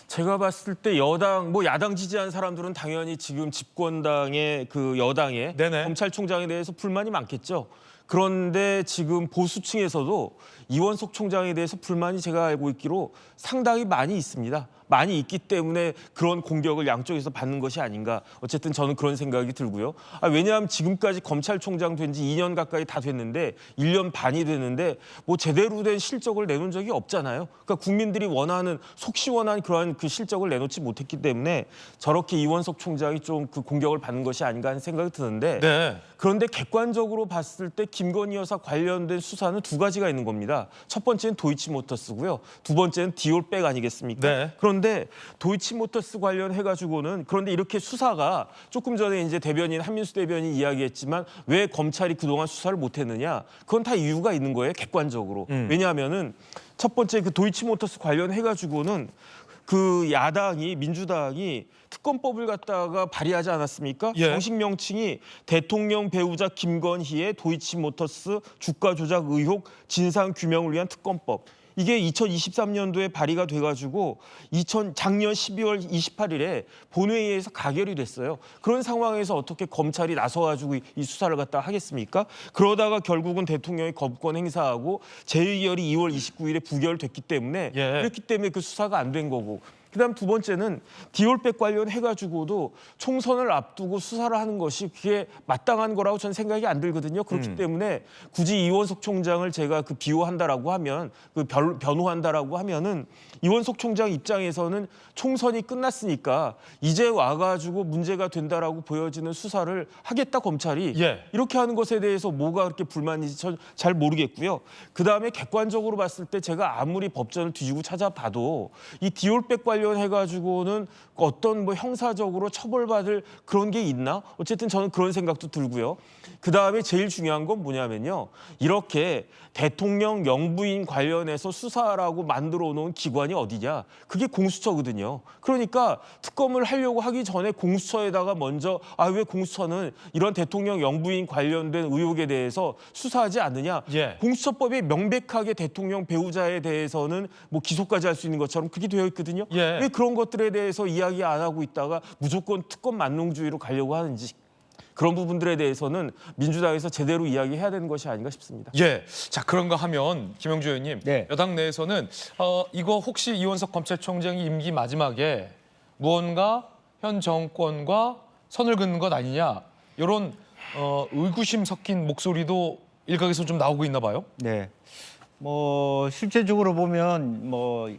제가 봤을 때 여당, 뭐 야당 지지한 사람들은 당연히 지금 집권당의 그 여당의 네네. 검찰총장에 대해서 불만이 많겠죠. 그런데 지금 보수층에서도 이원석 총장에 대해서 불만이 제가 알고 있기로 상당히 많이 있습니다. 많이 있기 때문에 그런 공격을 양쪽에서 받는 것이 아닌가. 어쨌든 저는 그런 생각이 들고요. 왜냐하면 지금까지 검찰총장 된 지 2년 가까이 다 됐는데 1년 반이 됐는데 뭐 제대로 된 실적을 내놓은 적이 없잖아요. 그러니까 국민들이 원하는 속 시원한 그러한 그 실적을 내놓지 못했기 때문에 저렇게 이원석 총장이 좀 그 공격을 받는 것이 아닌가 하는 생각이 드는데 네. 그런데 객관적으로 봤을 때 김건희 여사 관련된 수사는 두 가지가 있는 겁니다. 첫 번째는 도이치모터스고요. 두 번째는 디올백 아니겠습니까? 네. 그런데 도이치모터스 관련해가지고는 그런데 이렇게 수사가 조금 전에 이제 대변인 한민수 대변인이 이야기했지만 왜 검찰이 그동안 수사를 못했느냐? 그건 다 이유가 있는 거예요. 객관적으로. 왜냐하면은 첫 번째 그 도이치모터스 관련해가지고는 그 야당이 민주당이 특검법을 갖다가 발의하지 않았습니까? 예. 정식 명칭이 대통령 배우자 김건희의 도이치모터스 주가 조작 의혹 진상 규명을 위한 특검법. 이게 2023년도에 발의가 돼가지고 작년 12월 28일에 본회의에서 가결이 됐어요. 그런 상황에서 어떻게 검찰이 나서가지고 이 수사를 갖다 하겠습니까? 그러다가 결국은 대통령이 거부권 행사하고 제2결이 2월 29일에 부결됐기 때문에 예. 그렇기 때문에 그 수사가 안 된 거고. 그다음 두 번째는 디올백 관련해가지고도 총선을 앞두고 수사를 하는 것이 그게 마땅한 거라고 저는 생각이 안 들거든요. 그렇기 때문에 굳이 이원석 총장을 제가 그 비호한다라고 하면 그 변호한다라고 하면은 이원석 총장 입장에서는 총선이 끝났으니까 이제 와가지고 문제가 된다라고 보여지는 수사를 하겠다 검찰이 예. 이렇게 하는 것에 대해서 뭐가 그렇게 불만인지 전 잘 모르겠고요. 그다음에 객관적으로 봤을 때 제가 아무리 법전을 뒤지고 찾아봐도 이 디올백 관련해가지고는 어떤 뭐 형사적으로 처벌받을 그런 게 있나? 어쨌든 저는 그런 생각도 들고요. 그다음에 제일 중요한 건 뭐냐면요. 이렇게 대통령 영부인 관련해서 수사라고 만들어 놓은 기관이 어디냐? 그게 공수처거든요. 그러니까 특검을 하려고 하기 전에 공수처에다가 먼저 왜 공수처는 이런 대통령 영부인 관련된 의혹에 대해서 수사하지 않느냐? 예. 공수처법에 명백하게 대통령 배우자에 대해서는 뭐 기소까지 할 수 있는 것처럼 그렇게 되어 있거든요. 예. 왜 그런 것들에 대해서 이야기 안 하고 있다가 무조건 특검 만능주의로 가려고 하는지 그런 부분들에 대해서는 민주당에서 제대로 이야기해야 되는 것이 아닌가 싶습니다. 예. 자, 그런가 하면 김영주 의원님, 네. 여당 내에서는 이거 혹시 이원석 검찰총장이 임기 마지막에 무언가 현 정권과 선을 긋는 것 아니냐 이런 의구심 섞인 목소리도 일각에서 좀 나오고 있나 봐요. 네. 뭐 실제적으로 보면 뭐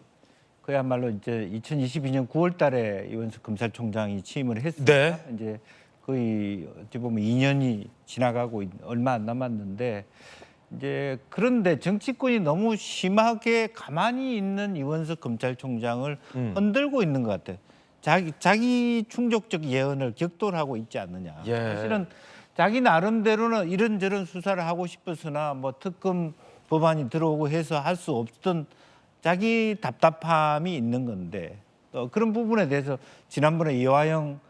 그야말로 이제 2022년 9월달에 이원석 검찰총장이 취임을 했습니다. 네. 이제 거의 어찌 보면 2년이 지나가고 얼마 안 남았는데 이제 그런데 정치권이 너무 심하게 가만히 있는 이원석 검찰총장을 흔들고 있는 것 같아요. 자기 충족적 예언을 격돌하고 있지 않느냐. 예. 사실은 자기 나름대로는 이런저런 수사를 하고 싶었으나 뭐 특검 법안이 들어오고 해서 할 수 없던 자기 답답함이 있는 건데 또 그런 부분에 대해서 지난번에 이화영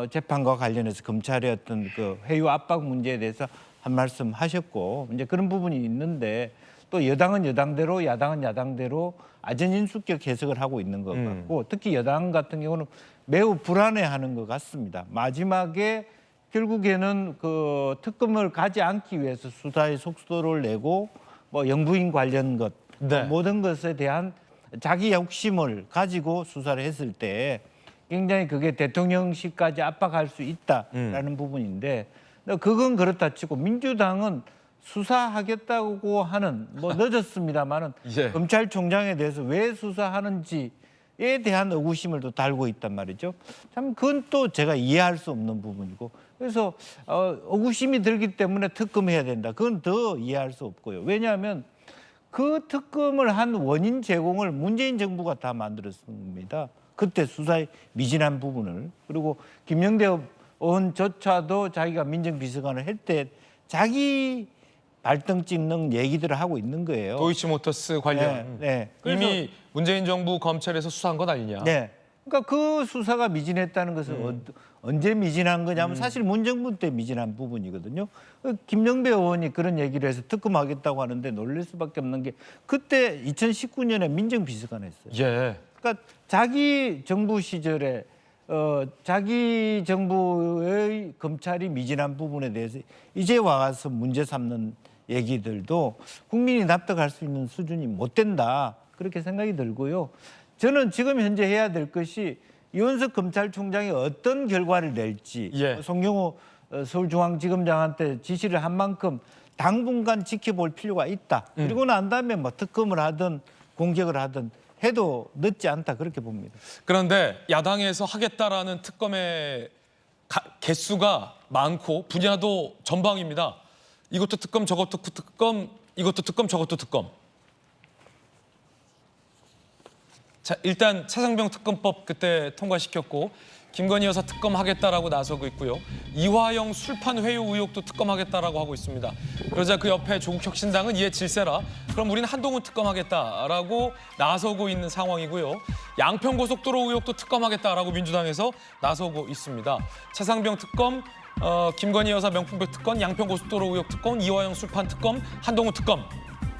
재판과 관련해서 검찰의 어떤 그 회유 압박 문제에 대해서 한 말씀 하셨고 이제 그런 부분이 있는데 또 여당은 여당대로 야당은 야당대로 아전인수격 해석을 하고 있는 것 같고 특히 여당 같은 경우는 매우 불안해하는 것 같습니다. 마지막에 결국에는 그 특검을 가지 않기 위해서 수사의 속도를 내고 뭐 영부인 관련 것 네. 모든 것에 대한 자기 욕심을 가지고 수사를 했을 때 굉장히 그게 대통령실까지 압박할 수 있다라는 부분인데 그건 그렇다 치고 민주당은 수사하겠다고 하는 뭐 늦었습니다만은 예. 검찰총장에 대해서 왜 수사하는지에 대한 의구심을 또 달고 있단 말이죠. 참 그건 또 제가 이해할 수 없는 부분이고 그래서 의구심이 들기 때문에 특검해야 된다. 그건 더 이해할 수 없고요. 왜냐하면 그 특검을 한 원인 제공을 문재인 정부가 다 만들었습니다. 그때 수사의 미진한 부분을 그리고 김영대 의원조차도 자기가 민정비서관을 할 때 자기 발등 찍는 얘기들을 하고 있는 거예요. 도이치모터스 관련 네. 이미 문재인 정부 검찰에서 수사한 것 아니냐. 네. 그러니까 그 수사가 미진했다는 것은 언제 미진한 거냐면 사실 문정부 때 미진한 부분이거든요. 김영배 의원이 그런 얘기를 해서 특검하겠다고 하는데 놀랄 수밖에 없는 게 그때 2019년에 민정비서관 했어요. 예. 그러니까 자기 정부 시절에 자기 정부의 검찰이 미진한 부분에 대해서 이제 와서 문제 삼는 얘기들도 국민이 납득할 수 있는 수준이 못 된다. 그렇게 생각이 들고요. 저는 지금 현재 해야 될 것이 이원석 검찰총장이 어떤 결과를 낼지 예. 송영호 서울중앙지검장한테 지시를 한 만큼 당분간 지켜볼 필요가 있다. 그리고 난 다음에 뭐 특검을 하든 공격을 하든 해도 늦지 않다 그렇게 봅니다. 그런데 야당에서 하겠다라는 특검의 개수가 많고 분야도 전방입니다. 이것도 특검, 저것도 특검, 이것도 특검, 저것도 특검. 자, 일단 차상병 특검법 그때 통과시켰고 김건희 여사 특검하겠다라고 나서고 있고요. 이화영 술판 회유 의혹도 특검하겠다라고 하고 있습니다. 그러자 그 옆에 조국혁신당은 이에 질세라. 그럼 우리는 한동훈 특검하겠다라고 나서고 있는 상황이고요. 양평고속도로 의혹도 특검하겠다라고 민주당에서 나서고 있습니다. 차상병 특검, 김건희 여사 명품백 특검, 양평고속도로 의혹 특검, 이화영 술판 특검, 한동훈 특검.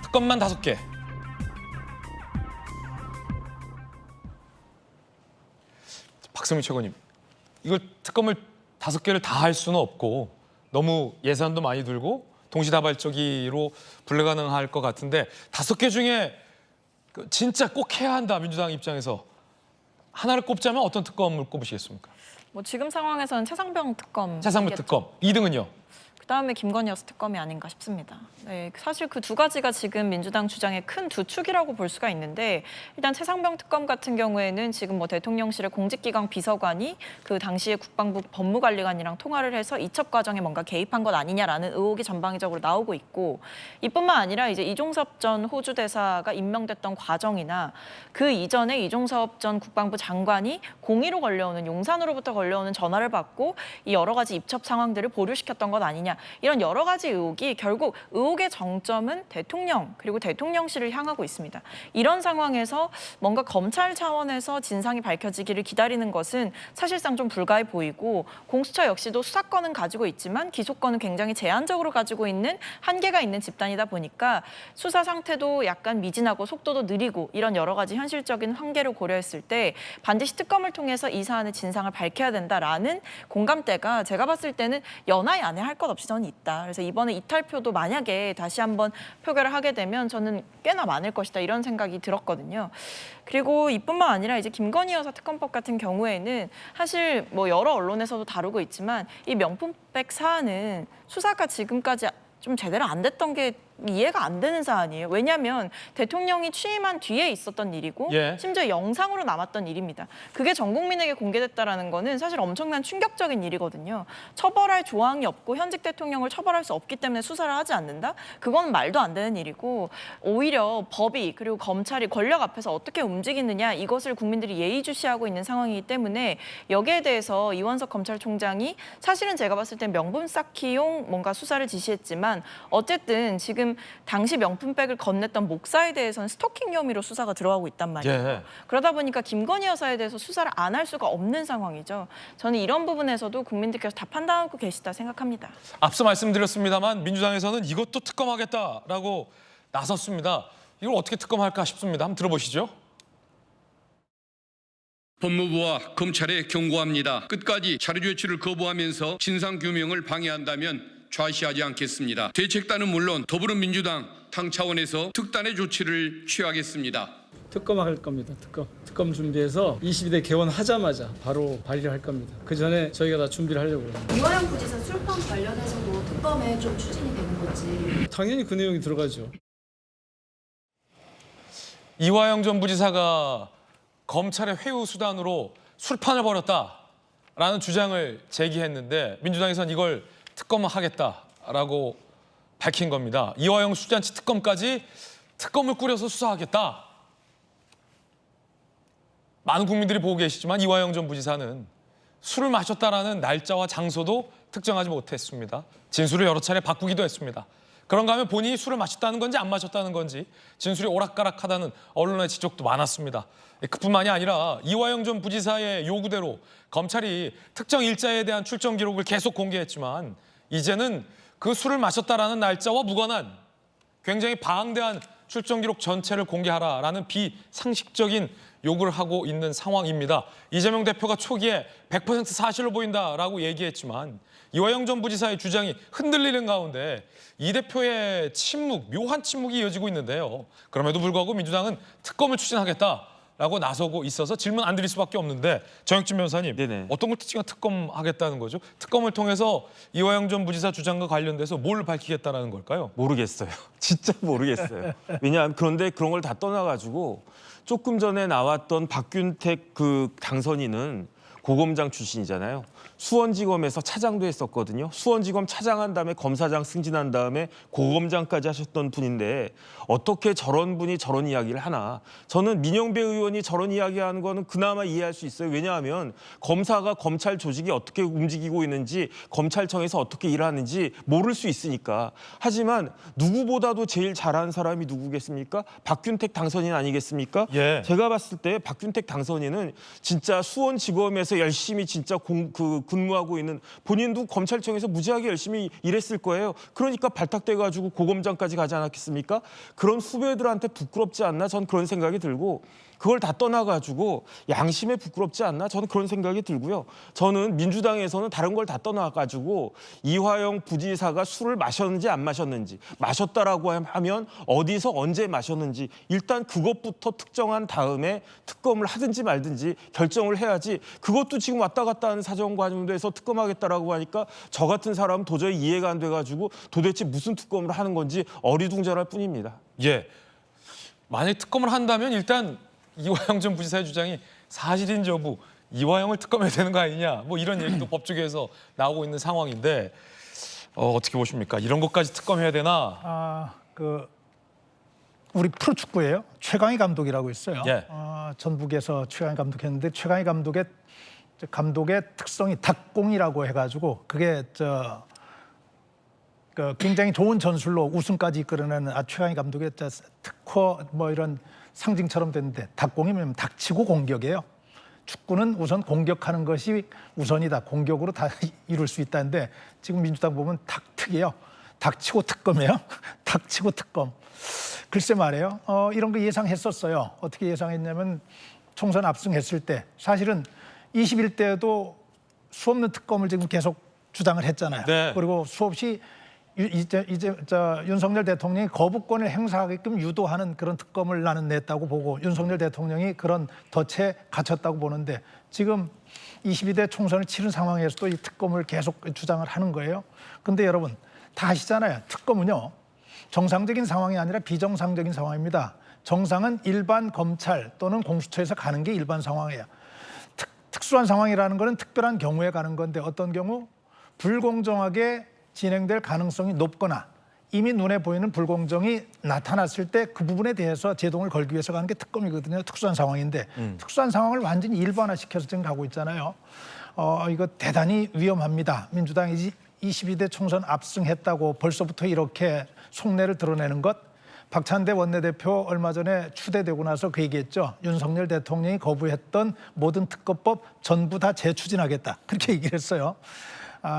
특검만 5개. 박성민 최고님, 이걸 특검을 5개를 다 할 수는 없고 너무 예산도 많이 들고 동시다발적으로 불가능할 것 같은데 5개 중에 진짜 꼭 해야 한다 민주당 입장에서 하나를 꼽자면 어떤 특검을 꼽으시겠습니까? 뭐 지금 상황에서는 최상병 특검. 차상병 특검. 2등은요? 그다음에 김건희 여사 특검이 아닌가 싶습니다. 네, 사실 그 두 가지가 지금 민주당 주장의 큰 두 축이라고 볼 수가 있는데 일단 최상병 특검 같은 경우에는 지금 뭐 대통령실의 공직기강 비서관이 그 당시에 국방부 법무관리관이랑 통화를 해서 이첩 과정에 뭔가 개입한 것 아니냐라는 의혹이 전방위적으로 나오고 있고 이뿐만 아니라 이제 이종섭 전 호주 대사가 임명됐던 과정이나 그 이전에 이종섭 전 국방부 장관이 공의로 걸려오는 용산으로부터 걸려오는 전화를 받고 이 여러 가지 입첩 상황들을 보류시켰던 것 아니냐 이런 여러 가지 의혹이 결국 의혹의 정점은 대통령 그리고 대통령실을 향하고 있습니다. 이런 상황에서 뭔가 검찰 차원에서 진상이 밝혀지기를 기다리는 것은 사실상 좀 불가해 보이고 공수처 역시도 수사권은 가지고 있지만 기소권은 굉장히 제한적으로 가지고 있는 한계가 있는 집단이다 보니까 수사 상태도 약간 미진하고 속도도 느리고 이런 여러 가지 현실적인 한계를 고려했을 때 반드시 특검을 통해서 이 사안의 진상을 밝혀야 된다라는 공감대가 제가 봤을 때는 연하에 안에 할 것 없이 저는 있다. 그래서 이번에 이탈표도 만약에 다시 한번 표결을 하게 되면 저는 꽤나 많을 것이다 이런 생각이 들었거든요. 그리고 이뿐만 아니라 이제 김건희 여사 특검법 같은 경우에는 사실 뭐 여러 언론에서도 다루고 있지만 이 명품백 사안은 수사가 지금까지 좀 제대로 안 됐던 게 이해가 안 되는 사안이에요. 왜냐하면 대통령이 취임한 뒤에 있었던 일이고 예. 심지어 영상으로 남았던 일입니다. 그게 전 국민에게 공개됐다라는 거는 사실 엄청난 충격적인 일이거든요. 처벌할 조항이 없고 현직 대통령을 처벌할 수 없기 때문에 수사를 하지 않는다? 그건 말도 안 되는 일이고 오히려 법이 그리고 검찰이 권력 앞에서 어떻게 움직이느냐 이것을 국민들이 예의주시하고 있는 상황이기 때문에 여기에 대해서 이원석 검찰총장이 사실은 제가 봤을 땐 명분 쌓기용 뭔가 수사를 지시했지만 어쨌든 지금 당시 명품백을 건넸던 목사에 대해서는 스토킹 혐의로 수사가 들어가고 있단 말이에요. 예. 그러다 보니까 김건희 여사에 대해서 수사를 안 할 수가 없는 상황이죠. 저는 이런 부분에서도 국민들께서 다 판단하고 계시다 생각합니다. 앞서 말씀드렸습니다만 민주당에서는 이것도 특검하겠다라고 나섰습니다. 이걸 어떻게 특검할까 싶습니다. 한번 들어보시죠. 법무부와 검찰에 경고합니다. 끝까지 자료 조치를 거부하면서 진상규명을 방해한다면 좌시하지 않겠습니다. 대책단은 물론 더불어민주당 당 차원에서 특단의 조치를 취하겠습니다. 특검할 겁니다. 특검 준비해서 22대 개원하자마자 바로 발의를 할 겁니다. 그 전에 저희가 다 준비를 하려고 합니다. 이화영 부지사 술판 관련해서도 특검에 좀 추진이 되는 건지. 당연히 그 내용이 들어가죠. 이화영 전 부지사가 검찰의 회유 수단으로 술판을 벌였다라는 주장을 제기했는데 민주당에서는 이걸 특검하겠다라고 밝힌 겁니다. 이화영 술잔치 특검까지 특검을 꾸려서 수사하겠다. 많은 국민들이 보고 계시지만 이화영 전 부지사는 술을 마셨다라는 날짜와 장소도 특정하지 못했습니다. 진술을 여러 차례 바꾸기도 했습니다. 그런가 하면 본인이 술을 마셨다는 건지 안 마셨다는 건지 진술이 오락가락하다는 언론의 지적도 많았습니다. 그뿐만이 아니라 이화영 전 부지사의 요구대로 검찰이 특정 일자에 대한 출정 기록을 계속 공개했지만 이제는 그 술을 마셨다라는 날짜와 무관한 굉장히 방대한 출정 기록 전체를 공개하라라는 비상식적인 요구를 하고 있는 상황입니다. 이재명 대표가 초기에 100% 사실로 보인다라고 얘기했지만 이화영 전 부지사의 주장이 흔들리는 가운데 이 대표의 침묵, 묘한 침묵이 이어지고 있는데요. 그럼에도 불구하고 민주당은 특검을 추진하겠다라고 나서고 있어서 질문 안 드릴 수밖에 없는데 정혁진 변호사님, 네네. 어떤 걸 특검하겠다는 거죠? 특검을 통해서 이화영 전 부지사 주장과 관련돼서 뭘 밝히겠다는 걸까요? 모르겠어요. 진짜 모르겠어요. 왜냐하면 그런데 그런 걸 다 떠나가지고 조금 전에 나왔던 박균택 그 당선인은 고검장 출신이잖아요. 수원지검에서 차장도 했었거든요. 수원지검 차장한 다음에 검사장 승진한 다음에 고검장까지 하셨던 분인데 어떻게 저런 분이 저런 이야기를 하나. 저는 민영배 의원이 저런 이야기하는 거는 그나마 이해할 수 있어요. 왜냐하면 검사가 검찰 조직이 어떻게 움직이고 있는지 검찰청에서 어떻게 일하는지 모를 수 있으니까. 하지만 누구보다도 제일 잘하는 사람이 누구겠습니까? 박균택 당선인 아니겠습니까? 예. 제가 봤을 때 박균택 당선인은 진짜 수원지검에서 열심히 진짜 근무하고 있는, 본인도 검찰청에서 무지하게 열심히 일했을 거예요. 그러니까 발탁돼가지고 고검장까지 가지 않았겠습니까? 그런 후배들한테 부끄럽지 않나? 전 그런 생각이 들고, 그걸 다 떠나가지고 양심에 부끄럽지 않나? 저는 그런 생각이 들고요. 저는 민주당에서는 다른 걸 다 떠나가지고 이화영 부지사가 술을 마셨는지 안 마셨는지, 마셨다라고 하면 어디서 언제 마셨는지 일단 그것부터 특정한 다음에 특검을 하든지 말든지 결정을 해야지. 그것도 지금 왔다 갔다 하는 사정 과정에서 특검하겠다라고 하니까 저 같은 사람은 도저히 이해가 안 돼가지고 도대체 무슨 특검을 하는 건지 어리둥절할 뿐입니다. 예. 만약 특검을 한다면 일단 이화영 전 부지사의 주장이 사실인지 여부, 이화영을 특검해야 되는 거 아니냐, 뭐 이런 얘기도 법조계에서 나오고 있는 상황인데 어떻게 보십니까? 이런 것까지 특검해야 되나? 우리 프로축구예요. 최강희 감독이라고 있어요. 예. 전북에서 최강희 감독했는데 최강희 감독의 특성이 닭공이라고 해가지고 그게 굉장히 좋은 전술로 우승까지 이끌어내는 최강희 감독의 특허 뭐 이런 상징처럼 됐는데, 닭공이면 닥치고 공격이에요. 축구는 우선 공격하는 것이 우선이다. 공격으로 다 이룰 수 있다는데 지금 민주당 보면 닭특이에요. 닥치고 특검이에요. 닥치고 특검. 글쎄 말이에요. 이런 거 예상했었어요. 어떻게 예상했냐면 총선 압승했을 때 사실은 21대에도 수없는 특검을 지금 계속 주장을 했잖아요. 네. 그리고 수없이 윤석열 대통령이 거부권을 행사하게끔 유도하는 그런 특검을 나는 냈다고 보고 윤석열 대통령이 그런 덫에 갇혔다고 보는데 지금 22대 총선을 치른 상황에서도 이 특검을 계속 주장을 하는 거예요. 근데 여러분 다 아시잖아요. 특검은요. 정상적인 상황이 아니라 비정상적인 상황입니다. 정상은 일반 검찰 또는 공수처에서 가는 게 일반 상황이에요. 특수한 상황이라는 것은 특별한 경우에 가는 건데 어떤 경우? 불공정하게 진행될 가능성이 높거나 이미 눈에 보이는 불공정이 나타났을 때 그 부분에 대해서 제동을 걸기 위해서 가는 게 특검이거든요. 특수한 상황인데 특수한 상황을 완전히 일반화시켜서 지금 가고 있잖아요. 이거 대단히 위험합니다. 민주당이 22대 총선 압승했다고 벌써부터 이렇게 속내를 드러내는 것. 박찬대 원내대표 얼마 전에 추대되고 나서 그 얘기했죠. 윤석열 대통령이 거부했던 모든 특검법 전부 다 재추진하겠다. 그렇게 얘기를 했어요.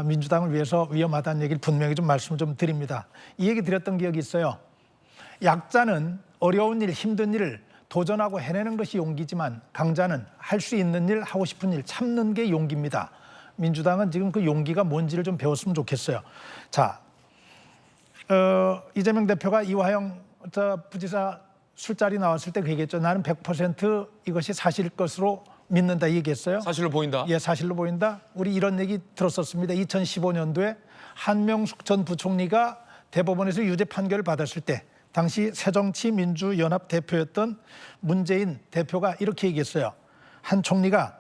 민주당을 위해서 위험하다는 얘기를 분명히 좀 말씀을 좀 드립니다. 이 얘기 드렸던 기억이 있어요. 약자는 어려운 일, 힘든 일을 도전하고 해내는 것이 용기지만 강자는 할 수 있는 일, 하고 싶은 일 참는 게 용기입니다. 민주당은 지금 그 용기가 뭔지를 좀 배웠으면 좋겠어요. 자, 이재명 대표가 이화영 부지사 술자리 나왔을 때 그 얘기했죠. 나는 100% 이것이 사실일 것으로 믿는다 이 얘기했어요. 사실로 보인다. 예, 사실로 보인다. 우리 이런 얘기 들었었습니다. 2015년도에 한명숙 전 부총리가 대법원에서 유죄 판결을 받았을 때 당시 새정치민주연합 대표였던 문재인 대표가 이렇게 얘기했어요. 한 총리가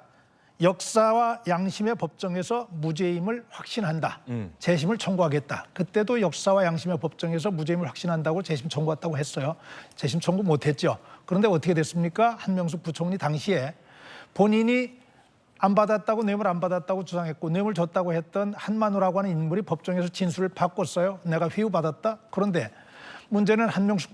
역사와 양심의 법정에서 무죄임을 확신한다. 재심을 청구하겠다. 그때도 역사와 양심의 법정에서 무죄임을 확신한다고 재심 청구했다고 했어요. 재심 청구 못했죠. 그런데 어떻게 됐습니까? 한명숙 부총리 당시에 본인이 안 받았다고 뇌물 안 받았다고 주장했고 뇌물 줬다고 했던 한만우라고 하는 인물이 법정에서 진술을 바꿨어요. 내가 회유받았다. 그런데 문제는 한명숙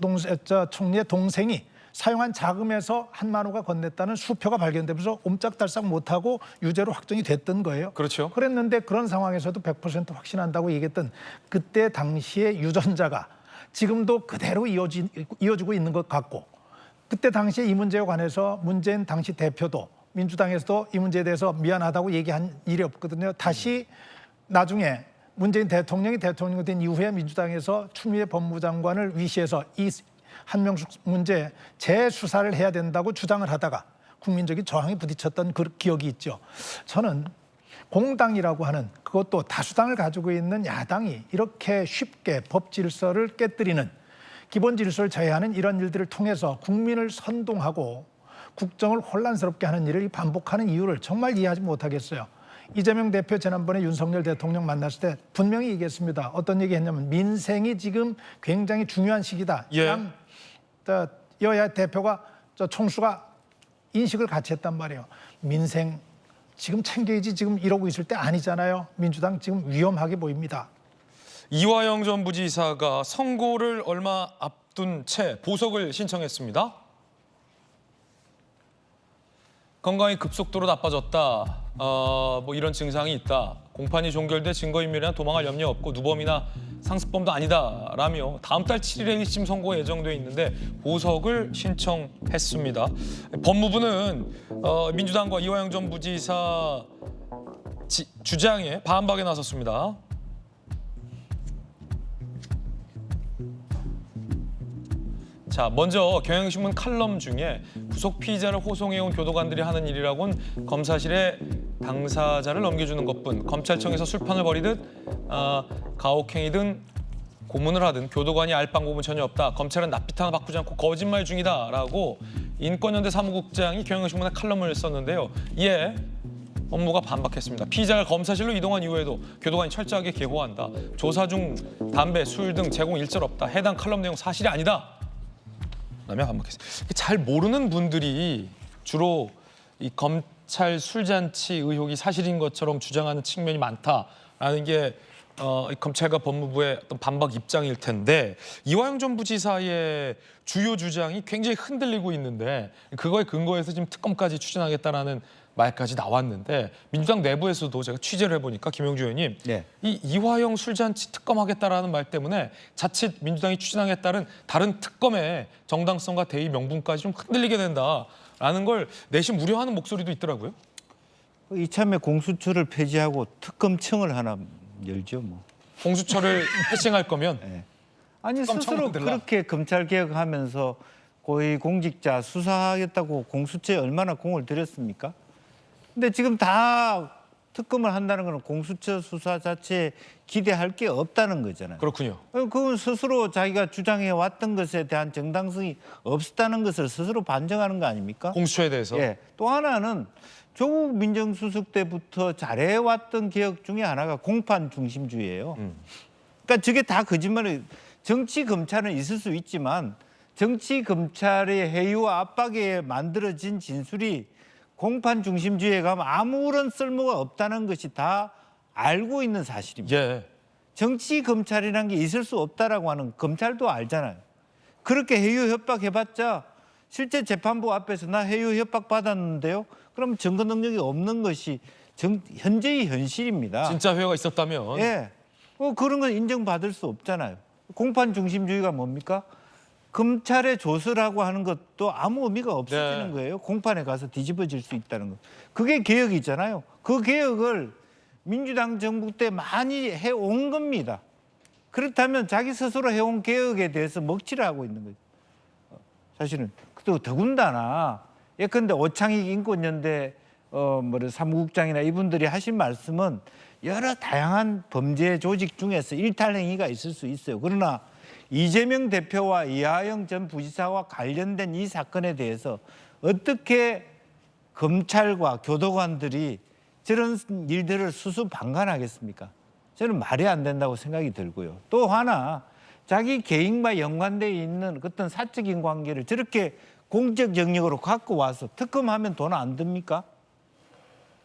총리의 동생이 사용한 자금에서 한만우가 건넸다는 수표가 발견되면서 옴짝달싹 못하고 유죄로 확정이 됐던 거예요. 그렇죠. 그랬는데 그런 상황에서도 100% 확신한다고 얘기했던 그때 당시의 유전자가 지금도 그대로 이어지고 있는 것 같고 그때 당시에 이 문제에 관해서 문재인 당시 대표도 민주당에서도 이 문제에 대해서 미안하다고 얘기한 일이 없거든요. 다시 나중에 문재인 대통령이 대통령이 된 이후에 민주당에서 추미애 법무장관을 위시해서 이 한명숙 문제 재수사를 해야 된다고 주장을 하다가 국민적인 저항에 부딪혔던 그 기억이 있죠. 저는 공당이라고 하는 그것도 다수당을 가지고 있는 야당이 이렇게 쉽게 법 질서를 깨뜨리는 기본 질서를 저해하는 이런 일들을 통해서 국민을 선동하고 국정을 혼란스럽게 하는 일을 반복하는 이유를 정말 이해하지 못하겠어요. 이재명 대표 지난번에 윤석열 대통령 만났을 때 분명히 얘기했습니다. 어떤 얘기했냐면 민생이 지금 굉장히 중요한 시기다. 예. 여야 대표가 총수가 인식을 같이 했단 말이에요. 민생 지금 챙겨야지 지금 이러고 있을 때 아니잖아요. 민주당 지금 위험하게 보입니다. 이화영 전 부지사가 선고를 얼마 앞둔 채 보석을 신청했습니다. 건강이 급속도로 나빠졌다. 뭐 이런 증상이 있다. 공판이 종결돼 증거인멸이나 도망할 염려 없고 누범이나 상습범도 아니다라며 다음 달 7일에 1심 선고가 예정돼 있는데 보석을 신청했습니다. 법무부는 민주당과 이화영 전 부지사 주장에 반박에 나섰습니다. 자, 먼저 경향신문 칼럼 중에 구속 피의자를 호송해온 교도관들이 하는 일이라곤 검사실에 당사자를 넘겨주는 것뿐 검찰청에서 술판을 벌이듯 가혹행위든 고문을 하든 교도관이 알 방법은 전혀 없다. 검찰은 낯빛 하나 바꾸지 않고 거짓말 중이다라고 인권연대 사무국장이 경향신문에 칼럼을 썼는데요. 이에 법무부가 반박했습니다. 피의자가 검사실로 이동한 이후에도 교도관이 철저하게 계호한다. 조사 중 담배, 술 등 제공 일절 없다. 해당 칼럼 내용 사실이 아니다. 라며 반박했습니다. 잘 모르는 분들이 주로 이 검찰 술잔치 의혹이 사실인 것처럼 주장하는 측면이 많다라는 게 검찰과 법무부의 어떤 반박 입장일 텐데 이화영 전 부지사의 주요 주장이 굉장히 흔들리고 있는데 그거에 근거해서 지금 특검까지 추진하겠다라는 말까지 나왔는데 민주당 내부에서도 제가 취재를 해보니까 김영주 의원님 네. 이 이화영 술잔치 특검하겠다라는 말 때문에 자칫 민주당이 추진하겠다는 다른 특검의 정당성과 대의 명분까지 좀 흔들리게 된다라는 걸 내심 우려하는 목소리도 있더라고요. 이참에 공수처를 폐지하고 특검청을 하나 열죠 뭐. 공수처를 해칭할 거면 네. 아니 특검청 스스로 만들라. 그렇게 검찰 개혁하면서 고위 공직자 수사하겠다고 공수처에 얼마나 공을 들였습니까? 근데 지금 다 특검을 한다는 것은 공수처 수사 자체에 기대할 게 없다는 거잖아요. 그렇군요. 그건 스스로 자기가 주장해 왔던 것에 대한 정당성이 없었다는 것을 스스로 반증하는 거 아닙니까? 공수처에 대해서. 예. 또 하나는 조국 민정수석 때부터 잘해왔던 개혁 중에 하나가 공판 중심주의예요. 그러니까 저게 다 거짓말이에요. 정치 검찰은 있을 수 있지만 정치 검찰의 해유와 압박에 만들어진 진술이 공판 중심주의에 가면 아무런 쓸모가 없다는 것이 다 알고 있는 사실입니다. 예. 정치 검찰이라는 게 있을 수 없다라고 하는 검찰도 알잖아요. 그렇게 해유 협박해봤자 실제 재판부 앞에서 나 해유 협박 받았는데요. 그럼 증거 능력이 없는 것이 현재의 현실입니다. 진짜 회유가 있었다면. 예, 그런 건 인정받을 수 없잖아요. 공판 중심주의가 뭡니까? 검찰의 조서라고 하는 것도 아무 의미가 없어지는 네. 거예요. 공판에 가서 뒤집어질 수 있다는 거. 그게 개혁이잖아요. 그 개혁을 민주당 정부 때 많이 해온 겁니다. 그렇다면 자기 스스로 해온 개혁에 대해서 먹칠을 하고 있는 거죠. 사실은. 또 더군다나 예컨대 오창익 인권연대 사무국장이나 이분들이 하신 말씀은 여러 다양한 범죄 조직 중에서 일탈행위가 있을 수 있어요. 그러나 이재명 대표와 이하영 전 부지사와 관련된 이 사건에 대해서 어떻게 검찰과 교도관들이 저런 일들을 수수방관하겠습니까? 저는 말이 안 된다고 생각이 들고요. 또 하나 자기 개인과 연관되어 있는 어떤 사적인 관계를 저렇게 공적 영역으로 갖고 와서 특검하면 돈 안 듭니까?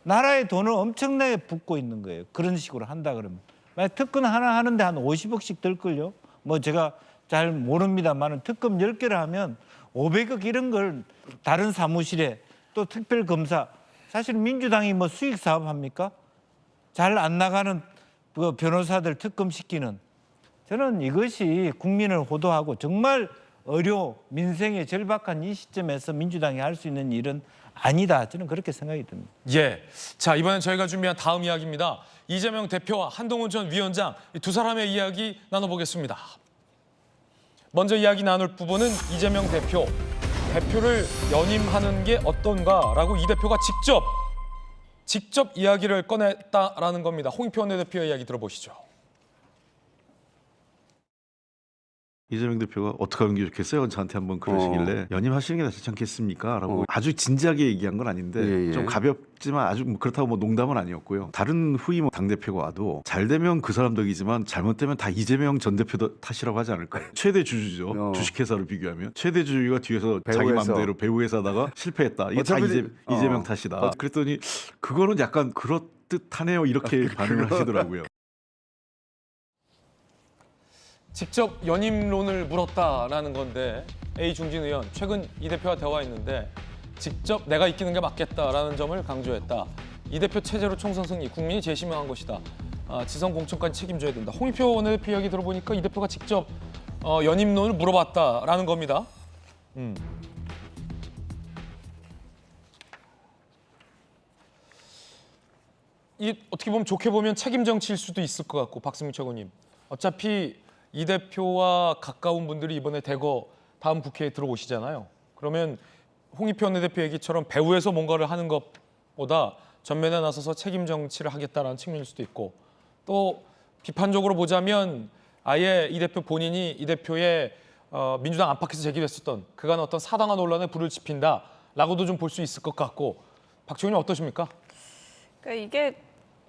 나라의 돈을 엄청나게 붓고 있는 거예요. 그런 식으로 한다 그러면. 만약 특검 하나 하는데 한 50억씩 들걸요? 뭐 제가 잘 모릅니다만 특검 10개를 하면 500억 이런 걸 다른 사무실에 또 특별검사 사실 민주당이 뭐 수익 사업 합니까? 잘 안 나가는 그 변호사들 특검시키는 저는 이것이 국민을 호도하고 정말 민생에 절박한 이 시점에서 민주당이 할 수 있는 일은 아니다. 저는 그렇게 생각이 듭니다. 예. 자, 이번엔 저희가 준비한 다음 이야기입니다. 이재명 대표와 한동훈 전 위원장 이 두 사람의 이야기 나눠보겠습니다. 먼저 이야기 나눌 부분은 이재명 대표를 연임하는 게 어떤가라고 이 대표가 직접 이야기를 꺼냈다라는 겁니다. 홍익표 원내대표의 이야기 들어보시죠. 이재명 대표가 어떻게 하는 게 좋겠어요? 저한테 한번 그러시길래 연임하시는 게 낫지 않겠습니까? 라고 아주 진지하게 얘기한 건 아닌데 좀 가볍지만 아주 그렇다고 뭐 농담은 아니었고요. 다른 후임 당대표가 와도 잘 되면 그 사람 덕이지만 잘못되면 다 이재명 전 대표 탓이라고 하지 않을까요? 최대 주주죠. 주식회사를 비교하면. 최대 주주가 뒤에서 자기 마음대로 배우회사다가 실패했다. 이게 다 이재명 탓이다. 그랬더니 그거는 약간 그렇듯하네요. 이렇게 반응을 하시더라고요. 직접 연임론을 물었다라는 건데 A중진 의원 최근 이 대표와 대화했는데 직접 내가 이기는 게 맞겠다라는 점을 강조했다. 이 대표 체제로 총선 승리 국민이 재심명한 것이다. 지선 공천까지 책임져야 된다. 홍익표 원내대표 이야기 들어보니까 이 대표가 직접 연임론을 물어봤다라는 겁니다. 이 어떻게 보면 좋게 보면 책임 정치일 수도 있을 것 같고 박승민 최고님 어차피 이 대표와 가까운 분들이 이번에 대거 다음 국회에 들어오시잖아요. 그러면 홍익표 원내대표 얘기처럼 배후에서 뭔가를 하는 것보다 전면에 나서서 책임 정치를 하겠다라는 측면일 수도 있고 또 비판적으로 보자면 아예 이 대표 본인이 이 대표의 민주당 안팎에서 제기됐었던 그간 어떤 사당화 논란에 불을 지핀다라고도 좀 볼 수 있을 것 같고 박지원님 어떠십니까? 그러니까 이게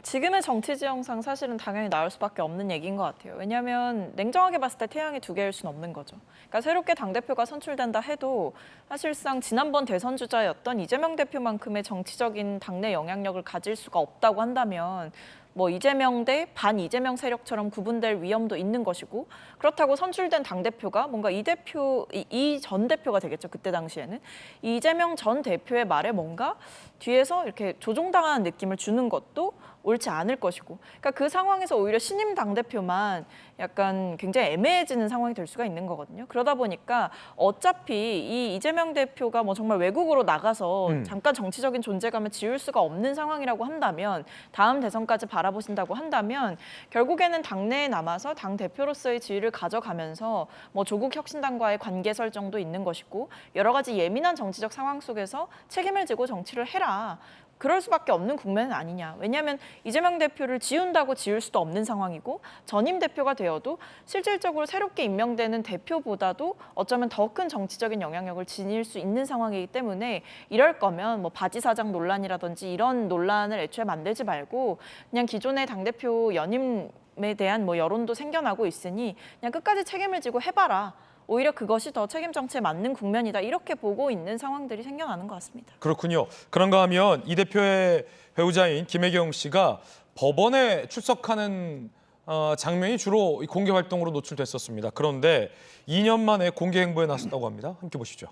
지금의 정치 지형상 사실은 당연히 나올 수밖에 없는 얘기인 것 같아요. 왜냐하면 냉정하게 봤을 때 태양이 두 개일 수는 없는 거죠. 그러니까 새롭게 당대표가 선출된다 해도 사실상 지난번 대선 주자였던 이재명 대표만큼의 정치적인 당내 영향력을 가질 수가 없다고 한다면 뭐 이재명 대 반 이재명 세력처럼 구분될 위험도 있는 것이고 그렇다고 선출된 당대표가 뭔가 이 전 대표가 되겠죠. 그때 당시에는 이재명 전 대표의 말에 뭔가 뒤에서 이렇게 조종당하는 느낌을 주는 것도 옳지 않을 것이고 그러니까 그 상황에서 오히려 신임 당대표만 약간 굉장히 애매해지는 상황이 될 수가 있는 거거든요. 그러다 보니까 어차피 이 이재명 대표가 뭐 정말 외국으로 나가서 잠깐 정치적인 존재감을 지울 수가 없는 상황이라고 한다면 다음 대선까지 바라보신다고 한다면 결국에는 당내에 남아서 당대표로서의 지위를 가져가면서 뭐 조국 혁신당과의 관계 설정도 있는 것이고 여러 가지 예민한 정치적 상황 속에서 책임을 지고 정치를 해라. 그럴 수밖에 없는 국면은 아니냐. 왜냐하면 이재명 대표를 지운다고 지울 수도 없는 상황이고 전임 대표가 되어도 실질적으로 새롭게 임명되는 대표보다도 어쩌면 더 큰 정치적인 영향력을 지닐 수 있는 상황이기 때문에 이럴 거면 뭐 바지 사장 논란이라든지 이런 논란을 애초에 만들지 말고 그냥 기존의 당대표 연임에 대한 뭐 여론도 생겨나고 있으니 그냥 끝까지 책임을 지고 해봐라. 오히려 그것이 더 책임 정치에 맞는 국면이다. 이렇게 보고 있는 상황들이 생겨나는 것 같습니다. 그렇군요. 그런가 하면 이 대표의 배우자인 김혜경 씨가 법원에 출석하는 장면이 주로 공개 활동으로 노출됐었습니다. 그런데 2년 만에 공개 행보에 나섰다고 합니다. 함께 보시죠.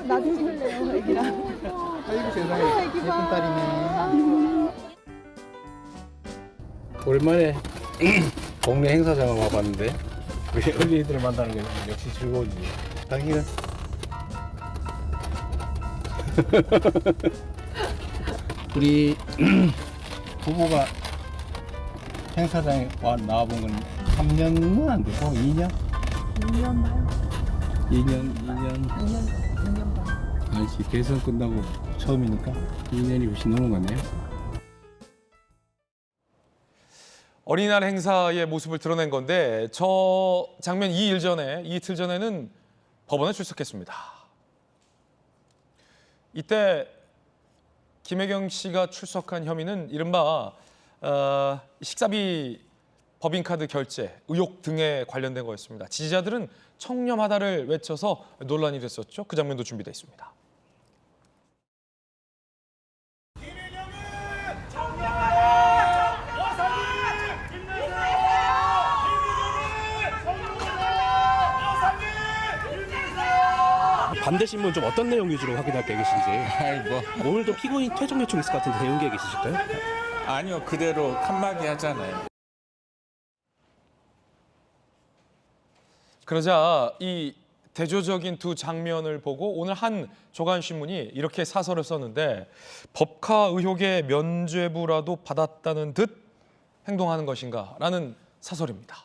나도 찍을래요, 애기랑. 아이고 세상에, 예쁜 딸이네. 오랜만에 동네 행사장을 와봤는데 우리 어린이들을 만나는 게 역시 즐거운지. 당기는 우리 부부가 행사장에 나와본 건 3년은 안 되고 2년? 2년 반. 2년 반. 아니지, 대선 끝나고 처음이니까 2년이 훨씬 넘은 거네요. 어린이날 행사의 모습을 드러낸 건데 저 장면 이틀 전에는 법원에 출석했습니다. 이때 김혜경 씨가 출석한 혐의는 이른바 식사비 법인카드 결제 의혹 등에 관련된 거였습니다. 지지자들은 청렴하다를 외쳐서 논란이 됐었죠. 그 장면도 준비되어 있습니다. 반대 신문 좀 어떤 내용 위주로 확인할 계획이신지. 오늘도 피고인 퇴정 요청 있을 것 같은데 대응 계획 있으실까요? 아니요, 그대로 칸막이 하잖아요. 그러자 이 대조적인 두 장면을 보고 오늘 한 조간신문이 이렇게 사설을 썼는데 법카 의혹의 면죄부라도 받았다는 듯 행동하는 것인가 라는 사설입니다.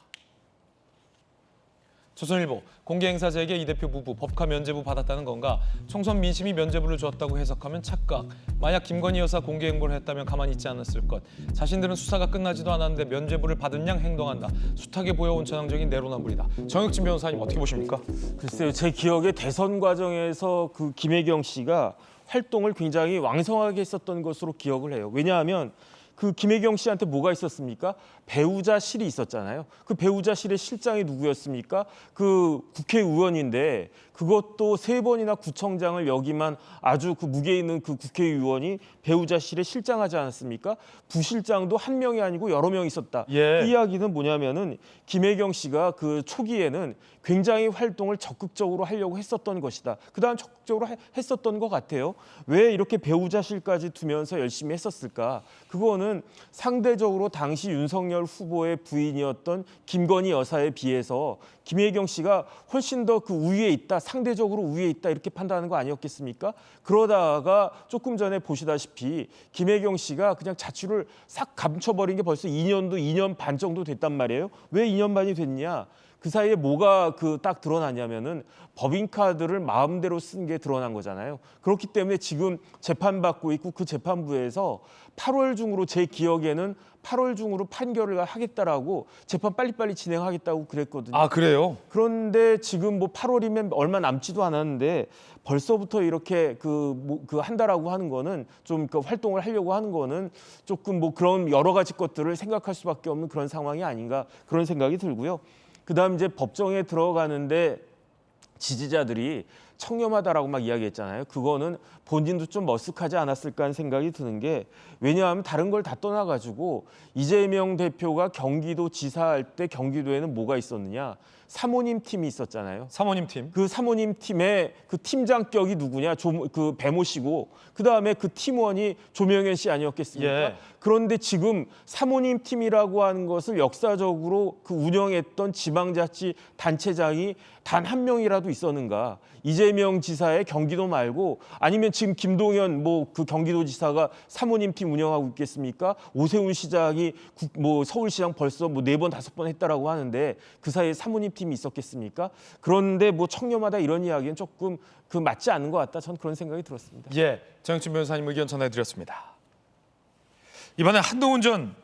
조선일보, 공개 행사자에게 이 대표 부부 법카 면죄부 받았다는 건가? 총선 민심이 면죄부를 줬다고 해석하면 착각. 만약 김건희 여사 공개 행보를 했다면 가만히 있지 않았을 것. 자신들은 수사가 끝나지도 않았는데 면죄부를 받은 양 행동한다. 숱하게 보여온 전형적인 내로남불이다. 정혁진 변호사님 어떻게 보십니까? 글쎄요, 제 기억에 대선 과정에서 그 김혜경 씨가 활동을 굉장히 왕성하게 했었던 것으로 기억을 해요. 왜냐하면 그 김혜경 씨한테 뭐가 있었습니까? 배우자실이 있었잖아요. 그 배우자실의 실장이 누구였습니까? 그 국회의원인데 그것도 3번이나 구청장을 역임한 아주 그 무게 있는 그 국회의원이 배우자실에 실장하지 않았습니까? 부실장도 한 명이 아니고 여러 명 있었다. 예. 그 이야기는 뭐냐면은 김혜경 씨가 그 초기에는 굉장히 활동을 적극적으로 하려고 했었던 것이다. 그다음 적극적으로 했었던 것 같아요. 왜 이렇게 배우자실까지 두면서 열심히 했었을까? 그거는 상대적으로 당시 윤석열 후보의 부인이었던 김건희 여사에 비해서 김혜경 씨가 훨씬 더 그 우위에 있다, 상대적으로 우위에 있다 이렇게 판단하는 거 아니었겠습니까? 그러다가 조금 전에 보시다시피 김혜경 씨가 그냥 자취를 싹 감춰버린 게 벌써 2년 반 정도 됐단 말이에요. 왜 2년 반이 됐냐? 그 사이에 뭐가 그 딱 드러나냐면은 법인카드를 마음대로 쓴 게 드러난 거잖아요. 그렇기 때문에 지금 재판받고 있고 그 재판부에서 8월 중으로 제 기억에는 8월 중으로 판결을 하겠다라고 재판 빨리빨리 진행하겠다고 그랬거든요. 아, 그래요? 그런데 지금 뭐 8월이면 얼마 남지도 않았는데 벌써부터 이렇게 한 달하고 하는 거는 좀 그 활동을 하려고 하는 거는 조금 뭐 그런 여러 가지 것들을 생각할 수밖에 없는 그런 상황이 아닌가 그런 생각이 들고요. 그다음 이제 법정에 들어가는데 지지자들이 청렴하다라고 막 이야기했잖아요. 그거는 본인도 좀 머쓱하지 않았을까 하는 생각이 드는 게 왜냐하면 다른 걸 다 떠나가지고 이재명 대표가 경기도 지사할 때 경기도에는 뭐가 있었느냐. 사모님 팀이 있었잖아요. 사모님 팀. 그 사모님 팀의 그 팀장격이 누구냐? 그 배모 씨고 그다음에 그 팀원이 조명현 씨 아니었겠습니까? 예. 그런데 지금 사모님 팀이라고 하는 것을 역사적으로 그 운영했던 지방자치 단체장이 단 한 명이라도 있었는가? 이제 이재명 지사의 경기도 말고 아니면 지금 김동연 뭐 그 경기도지사가 사모님 팀 운영하고 있겠습니까? 오세훈 시장이 뭐 서울시장 벌써 뭐 4번 5번 했다라고 하는데 그 사이에 사모님 팀이 있었겠습니까? 그런데 뭐 청렴하다 이런 이야기는 조금 그 맞지 않는 것 같다. 전 그런 생각이 들었습니다. 예, 정영진 변호사님 의견 전해드렸습니다. 이번에 한동훈 전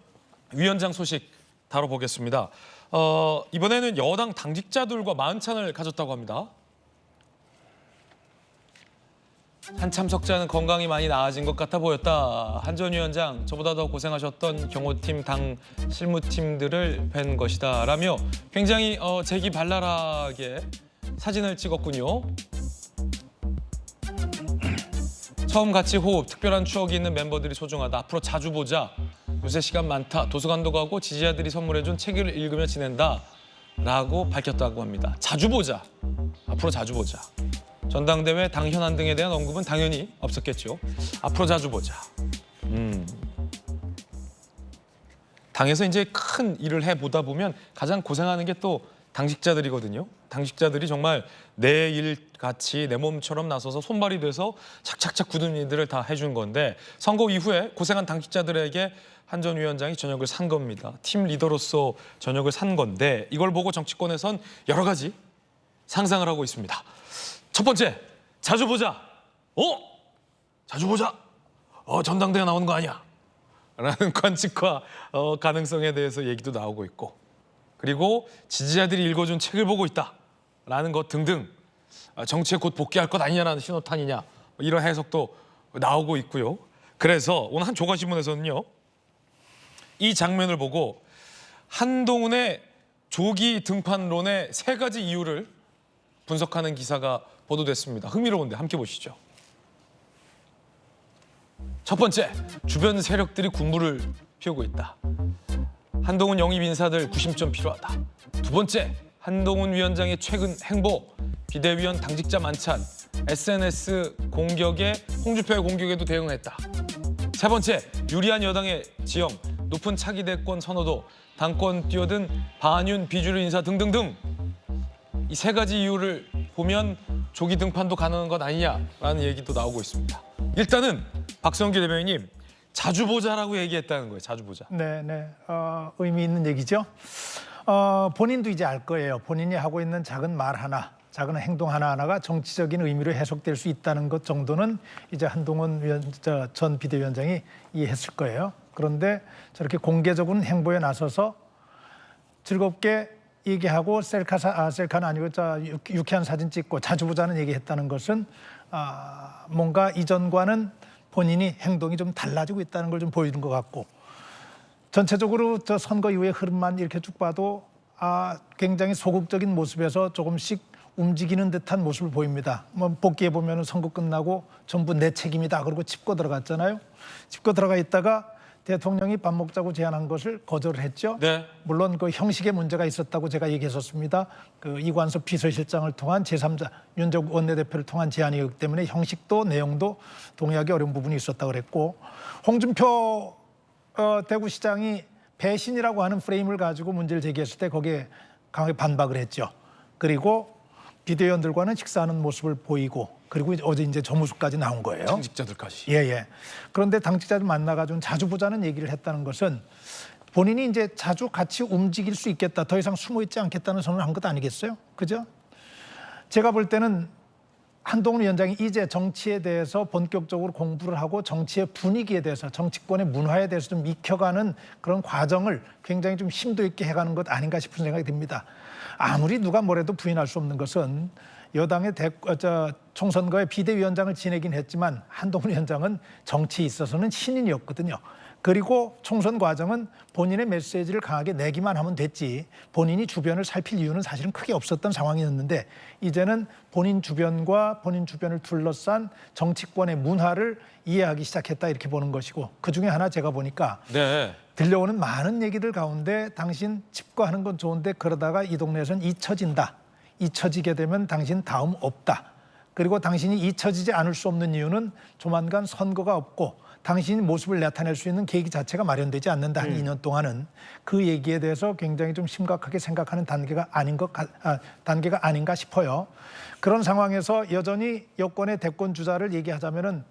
위원장 소식 다뤄보겠습니다. 이번에는 여당 당직자들과 만찬을 가졌다고 합니다. 한 참석자는 건강이 많이 나아진 것 같아 보였다. 한 전 위원장, 저보다 더 고생하셨던 경호팀, 당 실무팀들을 뵌 것이다 라며 굉장히 재기발랄하게 사진을 찍었군요. 처음 같이 호흡, 특별한 추억이 있는 멤버들이 소중하다. 앞으로 자주 보자. 요새 시간 많다. 도서관도 가고 지지자들이 선물해준 책을 읽으며 지낸다. 라고 밝혔다고 합니다. 자주 보자. 앞으로 자주 보자. 전당대회, 당 현안 등에 대한 언급은 당연히 없었겠죠. 앞으로 자주 보자. 당에서 이제 큰 일을 해보다 보면 가장 고생하는 게 또 당직자들이거든요. 당직자들이 정말 내 일같이 내 몸처럼 나서서 손발이 돼서 착착착 굳은 일들을 다 해준 건데 선거 이후에 고생한 당직자들에게 한 전 위원장이 저녁을 산 겁니다. 팀 리더로서 저녁을 산 건데 이걸 보고 정치권에선 여러 가지 상상을 하고 있습니다. 첫 번째, 자주 보자. 자주 보자. 전당대회 나오는 거 아니야. 라는 관측과 가능성에 대해서 얘기도 나오고 있고 그리고 지지자들이 읽어준 책을 보고 있다라는 것 등등 정치에 곧 복귀할 것 아니냐라는 신호탄이냐 이런 해석도 나오고 있고요. 그래서 오늘 한 조간신문에서는요. 이 장면을 보고 한동훈의 조기 등판론의 3가지 이유를 분석하는 기사가 보도됐습니다. 흥미로운데 함께 보시죠. 첫 번째, 주변 세력들이 군부를 피우고 있다. 한동훈 영입 인사들 구심점 필요하다. 두 번째, 한동훈 위원장의 최근 행보, 비대위원 당직자 만찬, SNS 공격에 홍준표의 공격에도 대응했다. 세 번째, 유리한 여당의 지형, 높은 차기 대권 선호도, 당권 뛰어든 반윤 비주류 인사 등등등 이 3가지 이유를 보면 조기 등판도 가능한 것 아니냐라는 얘기도 나오고 있습니다. 일단은 박성규 대변인님 자주 보자라고 얘기했다는 거예요. 자주 보자. 네. 의미 있는 얘기죠. 본인도 이제 알 거예요. 본인이 하고 있는 작은 말 하나, 작은 행동 하나하나가 정치적인 의미로 해석될 수 있다는 것 정도는 이제 한동훈 전 비대위원장이 이해했을 거예요. 그런데 저렇게 공개적인 행보에 나서서 즐겁게 얘기하고 셀카는 아니고 유쾌한 사진 찍고 자주 보자는 얘기했다는 것은 뭔가 이전과는 본인이 행동이 좀 달라지고 있다는 걸 좀 보여주는 것 같고 전체적으로 저 선거 이후의 흐름만 이렇게 쭉 봐도 굉장히 소극적인 모습에서 조금씩 움직이는 듯한 모습을 보입니다. 복귀해 보면 선거 끝나고 전부 내 책임이다 그러고 짚고 들어갔잖아요. 짚고 들어가 있다가 대통령이 밥 먹자고 제안한 것을 거절을 했죠. 네. 물론 그 형식에 문제가 있었다고 제가 얘기했었습니다. 그 이관섭 비서실장을 통한 제3자 윤재욱 원내대표를 통한 제안이기 때문에 형식도 내용도 동의하기 어려운 부분이 있었다고 그랬고 홍준표 대구시장이 배신이라고 하는 프레임을 가지고 문제를 제기했을 때 거기에 강하게 반박을 했죠. 그리고 비대위원들과는 식사하는 모습을 보이고 그리고 어제 이제 정무수까지 나온 거예요. 당직자들까지. 예. 그런데 당직자들 만나가지고 자주 보자는 얘기를 했다는 것은 본인이 이제 자주 같이 움직일 수 있겠다. 더 이상 숨어 있지 않겠다는 선언을 한 것 아니겠어요? 그죠? 제가 볼 때는 한동훈 위원장이 이제 정치에 대해서 본격적으로 공부를 하고 정치의 분위기에 대해서 정치권의 문화에 대해서 좀 익혀가는 그런 과정을 굉장히 좀 심도 있게 해가는 것 아닌가 싶은 생각이 듭니다. 아무리 누가 뭐래도 부인할 수 없는 것은 여당의 총선거에 비대위원장을 지내긴 했지만 한동훈 위원장은 정치에 있어서는 신인이었거든요. 그리고 총선 과정은 본인의 메시지를 강하게 내기만 하면 됐지 본인이 주변을 살필 이유는 사실은 크게 없었던 상황이었는데 이제는 본인 주변과 본인 주변을 둘러싼 정치권의 문화를 이해하기 시작했다 이렇게 보는 것이고 그중에 하나 제가 보니까 네. 들려오는 많은 얘기들 가운데 당신 집거하는 건 좋은데 그러다가 이 동네에선 잊혀진다. 잊혀지게 되면 당신 다음 없다. 그리고 당신이 잊혀지지 않을 수 없는 이유는 조만간 선거가 없고 당신이 모습을 나타낼 수 있는 계기 자체가 마련되지 않는다. 한 2년 동안은 그 얘기에 대해서 굉장히 좀 심각하게 생각하는 단계가 아닌가 싶어요. 그런 상황에서 여전히 여권의 대권 주자를 얘기하자면은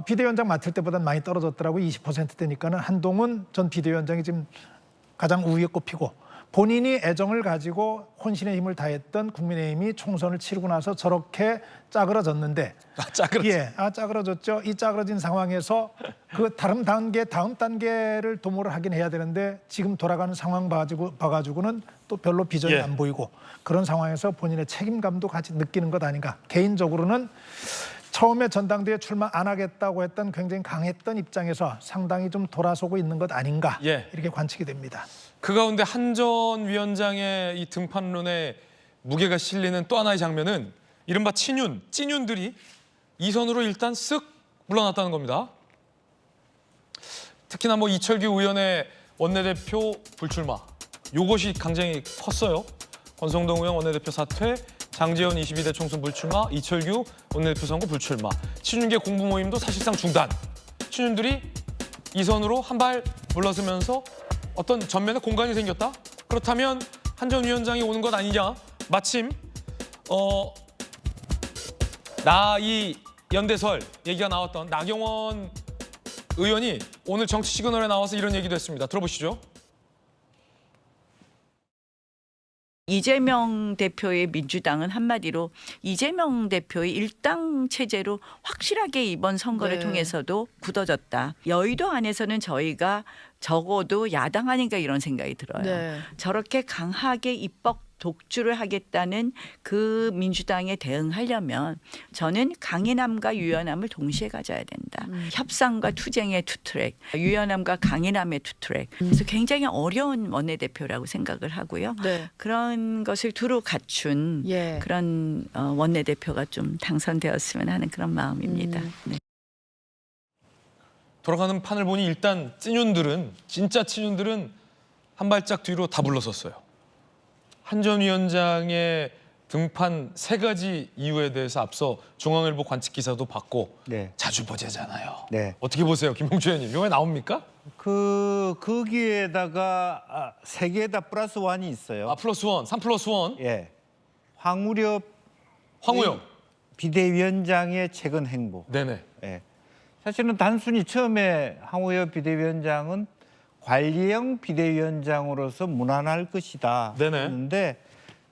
비대위원장 맡을 때보다는 많이 떨어졌더라고요. 20%대니까는 한동훈 전 비대위원장이 지금 가장 우위에 꼽히고 본인이 애정을 가지고 혼신의 힘을 다했던 국민의힘이 총선을 치르고 나서 저렇게 짜그러졌는데 짜그러졌죠. 이 짜그러진 상황에서 그 다음 단계를 도모를 하긴 해야 되는데 지금 돌아가는 상황 봐가지고는 또 별로 비전이 안 보이고 그런 상황에서 본인의 책임감도 같이 느끼는 것 아닌가. 개인적으로는 처음에 전당대회 출마 안 하겠다고 했던 굉장히 강했던 입장에서 상당히 좀 돌아서고 있는 것 아닌가 이렇게 관측이 됩니다. 그 가운데 한 전 위원장의 이 등판론에 무게가 실리는 또 하나의 장면은 이른바 찐윤들이 이선으로 일단 쓱 물러났다는 겁니다. 특히나 뭐 이철규 의원의 원내대표 불출마 요것이 굉장히 컸어요. 권성동 의원 원내대표 사퇴, 장제원 22대 총선 불출마, 이철규 원내대표 선거 불출마, 친윤계 공부 모임도 사실상 중단. 친윤들이 이선으로 한 발 물러서면서 어떤 전면에 공간이 생겼다? 그렇다면 한 전 위원장이 오는 것 아니냐? 마침 이 연대설 얘기가 나왔던 나경원 의원이 오늘 정치 시그널에 나와서 이런 얘기도 했습니다. 들어보시죠. 이재명 대표의 민주당은 한마디로 이재명 대표의 일당 체제로 확실하게 이번 선거를 통해서도 굳어졌다. 여의도 안에서는 저희가 적어도 야당 아닌가 이런 생각이 들어요. 저렇게 강하게 입법 독주를 하겠다는 그 민주당에 대응하려면 저는 강인함과 유연함을 동시에 가져야 된다. 협상과 투쟁의 투트랙, 유연함과 강인함의 투트랙. 그래서 굉장히 어려운 원내대표라고 생각을 하고요. 그런 것을 두루 갖춘 그런 원내대표가 좀 당선되었으면 하는 그런 마음입니다. 돌아가는 판을 보니 일단 진짜 찐윤들은 한 발짝 뒤로 다 물러섰어요. 한 전 위원장의 등판 3가지 이유에 대해서 앞서 중앙일보 관측 기사도 받고 자주 보재잖아요. 어떻게 보세요, 김봉주 의원님? 이번에 나옵니까? 거기에다가 3개 플러스 1이 있어요. 플러스 1, 3+1. 황우엽 비대위원장의 최근 행보. 사실은 단순히 처음에 황우엽 비대위원장은 관리형 비대위원장으로서 무난할 것이다 했는데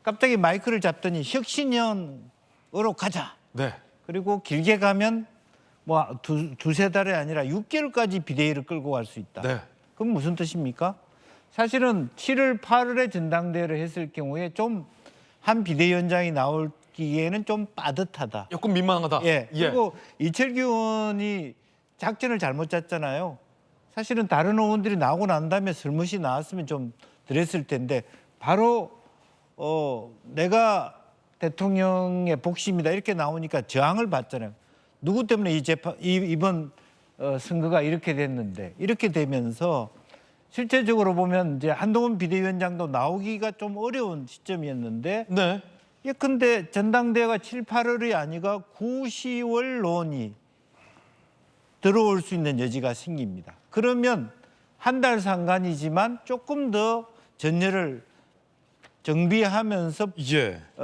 갑자기 마이크를 잡더니 혁신형으로 가자. 그리고 길게 가면 뭐 두세 달이 아니라 6개월까지 비대위를 끌고 갈 수 있다. 그건 무슨 뜻입니까? 사실은 7월, 8월에 전당대회를 했을 경우에 좀 한 비대위원장이 나오기에는 좀 빠듯하다. 조금 민망하다. 그리고 이철규 의원이 작전을 잘못 짰잖아요. 사실은 다른 의원들이 나오고 난 다음에 슬며시 나왔으면 좀 덜했을 텐데 바로 내가 대통령의 복심이다 이렇게 나오니까 저항을 받잖아요. 누구 때문에 이번 선거가 이렇게 됐는데 이렇게 되면서 실제적으로 보면 이제 한동훈 비대위원장도 나오기가 좀 어려운 시점이었는데 예컨대 전당대회가 7, 8월이 아니라 9, 10월 논이 들어올 수 있는 여지가 생깁니다. 그러면 한 달 상간이지만 조금 더 전열을 정비하면서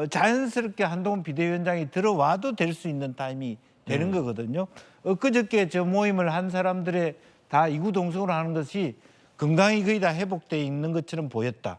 자연스럽게 한동훈 비대위원장이 들어와도 될 수 있는 타임이 되는 거거든요. 엊그저께 저 모임을 한 사람들의 다 이구동성으로 하는 것이 건강이 거의 다 회복되어 있는 것처럼 보였다.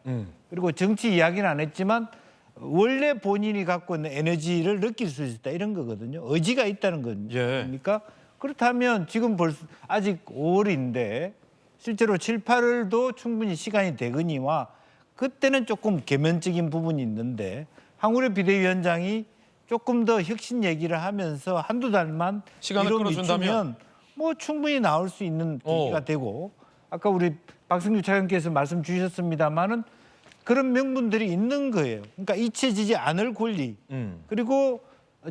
그리고 정치 이야기는 안 했지만 원래 본인이 갖고 있는 에너지를 느낄 수 있다 이런 거거든요. 의지가 있다는 겁니까? 그렇다면 지금 벌써 아직 5월인데 실제로 7, 8월도 충분히 시간이 되거니와 그때는 조금 개면적인 부분이 있는데 황우엽 비대위원장이 조금 더 혁신 얘기를 하면서 한두 달만 시간을 끌어준다면 뭐 충분히 나올 수 있는 계기가 되고 아까 우리 박승규 차관께서 말씀 주셨습니다마는 그런 명분들이 있는 거예요. 그러니까 잊혀지지 않을 권리 그리고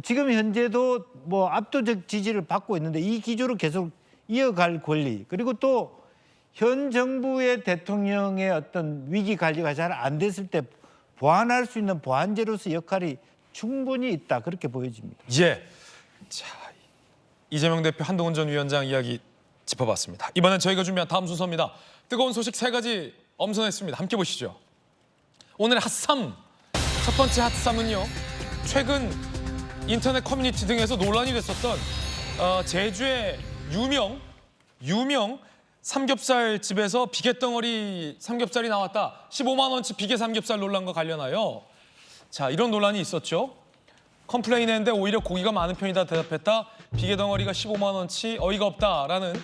지금 현재도 뭐 압도적 지지를 받고 있는데 이 기조로 계속 이어갈 권리 그리고 또 현 정부의 대통령의 어떤 위기 관리가 잘 안 됐을 때 보완할 수 있는 보완제로서 역할이 충분히 있다 그렇게 보여집니다. 자, 이재명 대표 한동훈 전 위원장 이야기 짚어봤습니다. 이번엔 저희가 준비한 다음 순서입니다. 뜨거운 소식 3가지 엄선했습니다. 함께 보시죠. 오늘의 핫3. 첫 번째 핫3은요. 최근 인터넷 커뮤니티 등에서 논란이 됐었던 제주의 유명 삼겹살 집에서 비계덩어리 삼겹살이 나왔다. 15만 원치 비계 삼겹살 논란과 관련하여 자 이런 논란이 있었죠. 컴플레인했는데 오히려 고기가 많은 편이다 대답했다. 비계덩어리가 15만 원치 어이가 없다라는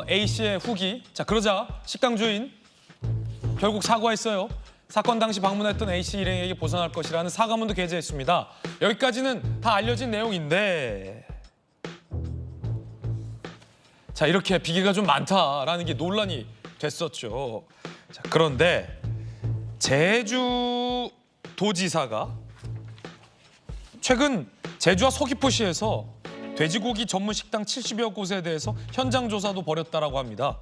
A씨의 후기. 자 그러자 식당 주인 결국 사과했어요. 사건 당시 방문했던 A씨 일행에게 보상할 것이라는 사과문도 게재했습니다. 여기까지는 다 알려진 내용인데 자 이렇게 비계가 좀 많다라는 게 논란이 됐었죠. 자, 그런데 제주도지사가 최근 제주와 서귀포시에서 돼지고기 전문 식당 70여 곳에 대해서 현장 조사도 벌였다라고 합니다.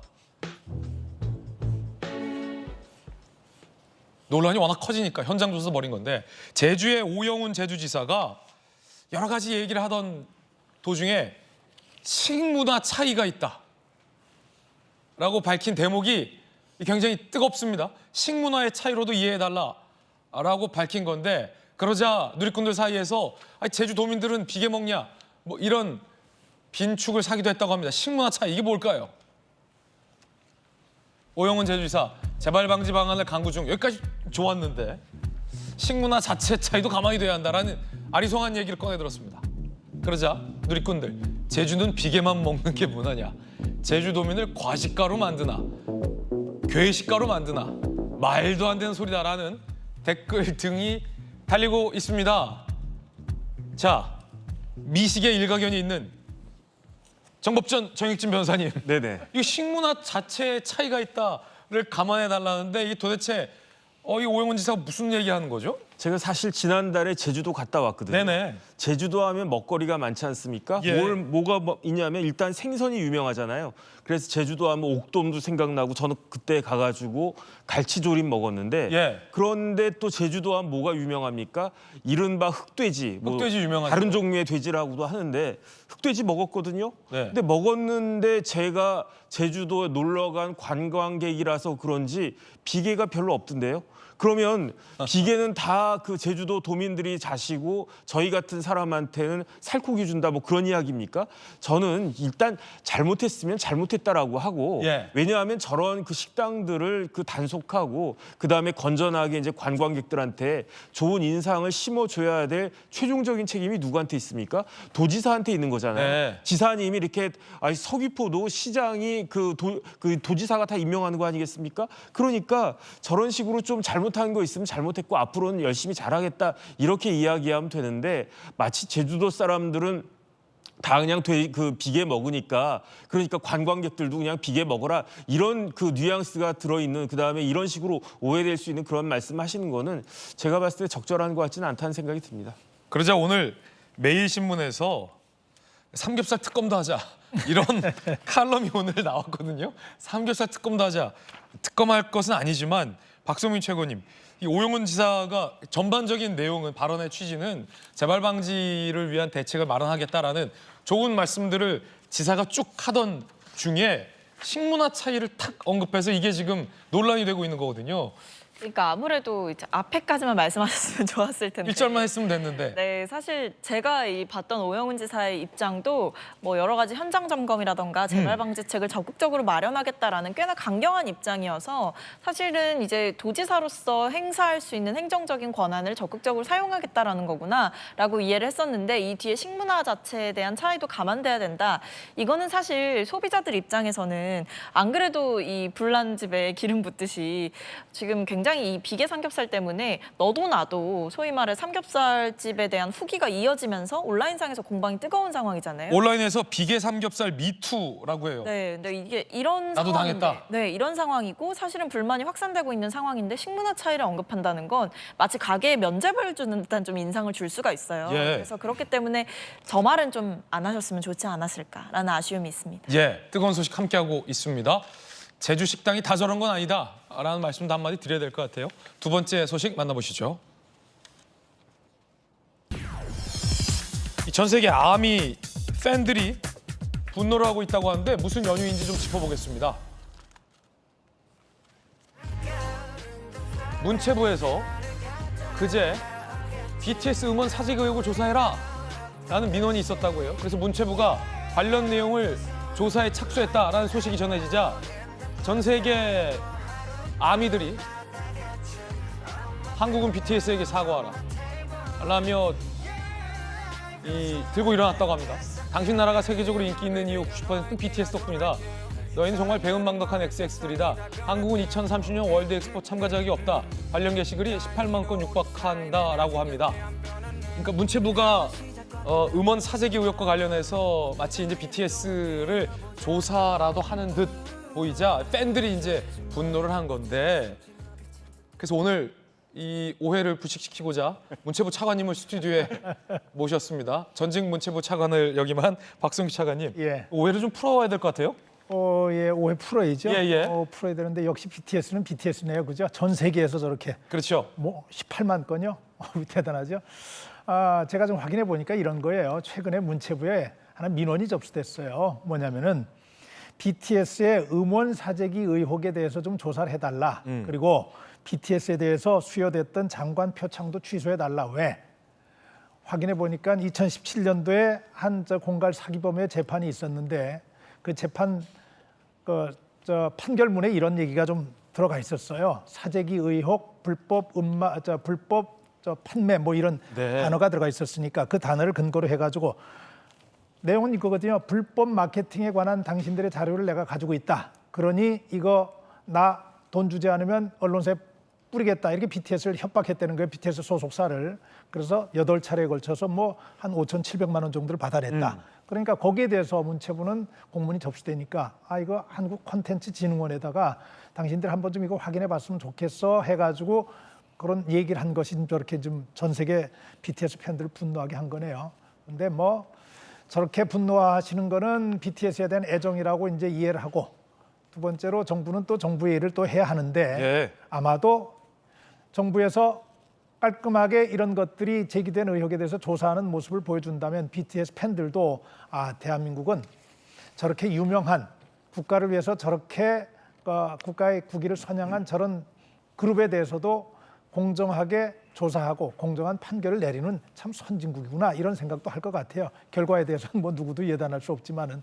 논란이 워낙 커지니까 현장 조사 벌인 건데 제주의 오영훈 제주지사가 여러 가지 얘기를 하던 도중에 식문화 차이가 있다 라고 밝힌 대목이 굉장히 뜨겁습니다. 식문화의 차이로도 이해해달라라고 밝힌 건데 그러자 누리꾼들 사이에서 제주도민들은 비계 먹냐 뭐 이런 빈축을 사기도 했다고 합니다. 식문화 차이 이게 뭘까요? 오영훈 제주지사 재발 방지 방안을 강구 중 여기까지 좋았는데 식문화 자체 차이도 가망이 돼야 한다라는 아리송한 얘기를 꺼내 들었습니다. 그러자 누리꾼들 제주는 비계만 먹는 게 문화냐 제주도민을 과식가로 만드나 괴식가로 만드나 말도 안 되는 소리다라는 댓글 등이 달리고 있습니다. 자 미식의 일가견이 있는 정법전 정익진 변호사님. 네네. 이 식문화 자체의 차이가 있다를 감안해 달라는데 이게 도대체 이 오영훈 지사가 무슨 얘기하는 거죠? 제가 사실 지난달에 제주도 갔다 왔거든요. 네네. 제주도 하면 먹거리가 많지 않습니까? 예. 뭐가 있냐면 일단 생선이 유명하잖아요. 그래서 제주도 하면 옥돔도 생각나고 저는 그때 가가지고 갈치조림 먹었는데 예. 그런데 또 제주도 하면 뭐가 유명합니까? 이른바 흑돼지. 흑돼지 유명하죠. 다른 종류의 돼지라고도 하는데 흑돼지 먹었거든요. 네. 근데 먹었는데 제가 제주도에 놀러 간 관광객이라서 그런지 비계가 별로 없던데요. 그러면 비계는 다 그 제주도 도민들이 자시고 저희 같은 사람한테는 살코기 준다 뭐 그런 이야기입니까? 저는 일단 잘못했으면 잘못했다라고 하고 예. 왜냐하면 저런 그 식당들을 그 단속하고 그다음에 건전하게 이제 관광객들한테 좋은 인상을 심어줘야 될 최종적인 책임이 누구한테 있습니까? 도지사한테 있는 거잖아요. 네. 지사님이 이렇게 서귀포도 시장이 그 도지사가 다 임명하는 거 아니겠습니까? 그러니까 저런 식으로 좀 잘못한 거 있으면 잘못했고 앞으로는 열심히 잘하겠다 이렇게 이야기하면 되는데 마치 제주도 사람들은 다 그냥 그 비계 먹으니까 그러니까 관광객들도 그냥 비계 먹어라 이런 그 뉘앙스가 들어있는 그다음에 이런 식으로 오해될 수 있는 그런 말씀하시는 거는 제가 봤을 때 적절한 것 같지는 않다는 생각이 듭니다. 그러자 오늘 매일신문에서 삼겹살 특검도 하자 이런 칼럼이 오늘 나왔거든요. 삼겹살 특검도 하자. 특검할 것은 아니지만 박성민 최고님, 이 오영훈 지사가 전반적인 내용은 발언의 취지는 재발 방지를 위한 대책을 마련하겠다라는 좋은 말씀들을 지사가 쭉 하던 중에 식문화 차이를 탁 언급해서 이게 지금 논란이 되고 있는 거거든요. 그러니까 아무래도 이제 앞에까지만 말씀하셨으면 좋았을 텐데. 1절만 했으면 됐는데. 네, 사실 제가 봤던 오영훈 지사의 입장도 뭐 여러 가지 현장 점검이라던가 재발 방지책을 적극적으로 마련하겠다라는 꽤나 강경한 입장이어서 사실은 이제 도지사로서 행사할 수 있는 행정적인 권한을 적극적으로 사용하겠다라는 거구나라고 이해를 했었는데 이 뒤에 식문화 자체에 대한 차이도 감안돼야 된다. 이거는 사실 소비자들 입장에서는 안 그래도 이 불난집에 기름 붓듯이 지금 굉장히 이 비계 삼겹살 때문에 너도 나도 소위 말해 삼겹살집에 대한 후기가 이어지면서 온라인상에서 공방이 뜨거운 상황이잖아요. 온라인에서 비계 삼겹살 미투라고 해요. 네, 근데 이게 이런 나도 상황인데, 당했다. 네, 이런 상황이고 사실은 불만이 확산되고 있는 상황인데 식문화 차이를 언급한다는 건 마치 가게에 면죄부를 주는 듯한 좀 인상을 줄 수가 있어요. 예. 그래서 그렇기 때문에 저 말은 좀 안 하셨으면 좋지 않았을까라는 아쉬움이 있습니다. 예, 뜨거운 소식 함께하고 있습니다. 제주 식당이 다 저런 건 아니다라는 말씀도 한마디 드려야 될 것 같아요. 두 번째 소식 만나보시죠. 전 세계 아미 팬들이 분노를 하고 있다고 하는데 무슨 연유인지 좀 짚어보겠습니다. 문체부에서 그제 BTS 음원 사직 의혹을 조사해라 라는 민원이 있었다고 해요. 그래서 문체부가 관련 내용을 조사에 착수했다라는 소식이 전해지자 전 세계 아미들이 한국은 BTS에게 사과하라 라며 들고 일어났다고 합니다. 당신 나라가 세계적으로 인기 있는 이유 90%는 BTS 덕분이다. 너희는 정말 배은망덕한 XX들이다. 한국은 2030년 월드 엑스포 참가 자격이 없다. 관련 게시글이 18만 건 육박한다라고 합니다. 그러니까 문체부가 음원 사재기 의혹과 관련해서 마치 이제 BTS를 조사라도 하는 듯 보이자 팬들이 이제 분노를 한 건데, 그래서 오늘 이 오해를 불식시키고자 문체부 차관님을 스튜디오에 모셨습니다. 전직 문체부 차관을 역임한 박성규 차관님, 예. 오해를 좀 풀어와야 될 것 같아요. 예, 오해 풀어야죠. 예. 풀어야 되는데 역시 BTS는 BTS네요, 그죠? 전 세계에서 저렇게 그렇죠. 뭐 18만 건요, 대단하죠. 제가 좀 확인해 보니까 이런 거예요. 최근에 문체부에 하나 민원이 접수됐어요. 뭐냐면은 BTS의 음원 사재기 의혹에 대해서 좀 조사를 해달라. 그리고 BTS에 대해서 수여됐던 장관 표창도 취소해달라. 왜? 확인해 보니까 2017년도에 한 공갈 사기범의 재판이 있었는데 그 재판 판결문에 이런 얘기가 좀 들어가 있었어요. 사재기 의혹, 불법 판매 뭐 이런 단어가 들어가 있었으니까 그 단어를 근거로 해가지고 내용은 이거거든요. 불법 마케팅에 관한 당신들의 자료를 내가 가지고 있다. 그러니 이거 나 돈 주지 않으면 언론사에 뿌리겠다. 이렇게 BTS를 협박했다는 거예요. BTS 소속사를. 그래서 8차례에 걸쳐서 뭐 한 5,700만 원 정도를 받아냈다. 그러니까 거기에 대해서 문체부는 공문이 접수되니까 이거 한국콘텐츠진흥원에다가 당신들 한번 좀 이거 확인해 봤으면 좋겠어 해가지고 그런 얘기를 한 것이 저렇게 좀 전 세계 BTS 팬들을 분노하게 한 거네요. 근데 뭐 저렇게 분노하시는 거는 BTS에 대한 애정이라고 이제 이해를 하고, 두 번째로 정부는 또 정부의 일을 또 해야 하는데 아마도 정부에서 깔끔하게 이런 것들이 제기된 의혹에 대해서 조사하는 모습을 보여준다면 BTS 팬들도 대한민국은 저렇게 유명한 국가를 위해서 저렇게 국가의 국위를 선양한 저런 그룹에 대해서도 공정하게 조사하고 공정한 판결을 내리는 참 선진국이구나 이런 생각도 할 것 같아요. 결과에 대해서는 뭐 누구도 예단할 수 없지만은